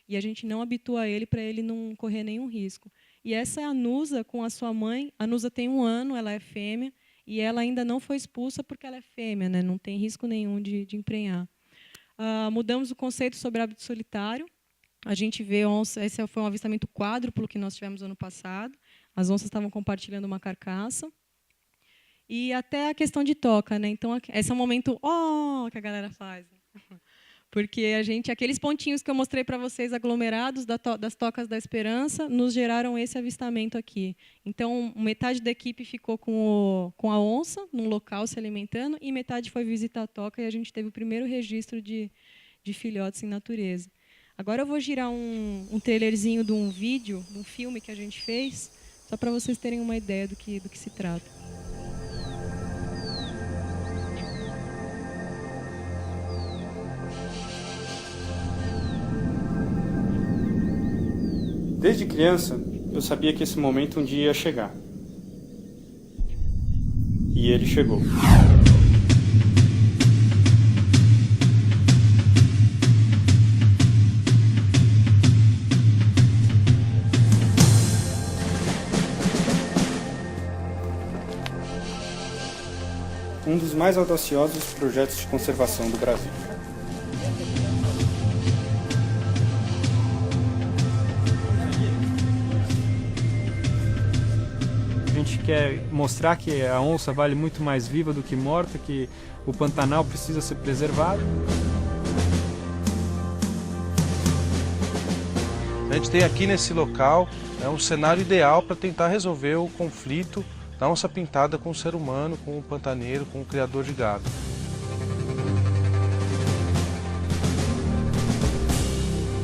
e a gente não habitua ele para ele não correr nenhum risco. E essa é a Nusa com a sua mãe. A Nusa tem 1 ano, ela é fêmea, e ela ainda não foi expulsa porque ela é fêmea, né? Não tem risco nenhum de emprenhar. Mudamos o conceito sobre hábito solitário. A gente vê onça, esse foi um avistamento quádruplo que nós tivemos ano passado. As onças estavam compartilhando uma carcaça. E até a questão de toca, né? Então, esse é o momento que a galera faz. Porque aqueles pontinhos que eu mostrei para vocês aglomerados das tocas da esperança nos geraram esse avistamento aqui. Então, metade da equipe ficou com a onça num local se alimentando e metade foi visitar a toca e a gente teve o primeiro registro de filhotes em natureza. Agora eu vou girar um trailerzinho de um vídeo, de um filme que a gente fez, só para vocês terem uma ideia do que se trata. Desde criança, eu sabia que esse momento um dia ia chegar. E ele chegou. Um dos mais audaciosos projetos de conservação do Brasil. A gente quer mostrar que a onça vale muito mais viva do que morta, que o Pantanal precisa ser preservado. A gente tem aqui nesse local um cenário ideal para tentar resolver o conflito da onça pintada com o ser humano, com o pantaneiro, com o criador de gado.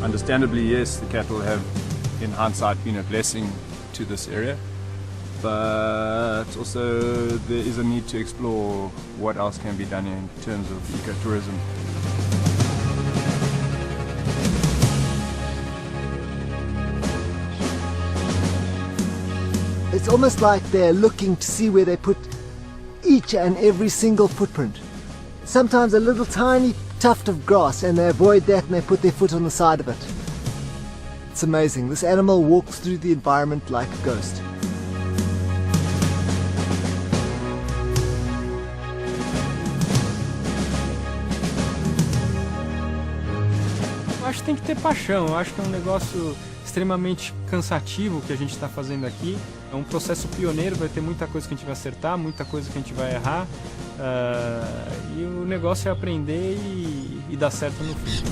Understandably, yes, the cattle have, in hindsight, been a blessing to this area. But also there is a need to explore what else can be done in terms of ecotourism. It's almost like they're looking to see where they put each and every single footprint. Sometimes a little tiny tuft of grass and they avoid that and they put their foot on the side of it. It's amazing. This animal walks through the environment like a ghost. Eu acho que tem que ter paixão, eu acho que é um negócio extremamente cansativo que a gente está fazendo aqui. É um processo pioneiro, vai ter muita coisa que a gente vai acertar, muita coisa que a gente vai errar. E o negócio é aprender e dar certo no fim.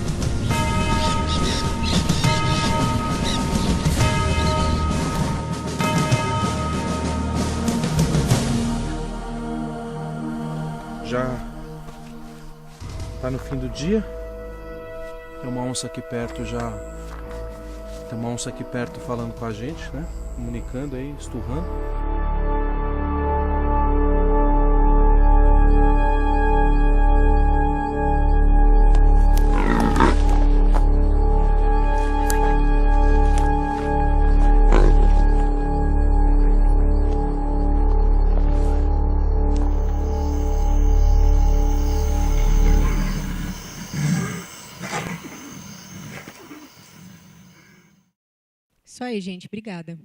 já está no fim do dia. Tem uma onça aqui perto já. Tem uma onça aqui perto falando com a gente, né? Comunicando aí, esturrando. Isso aí, gente. Obrigada.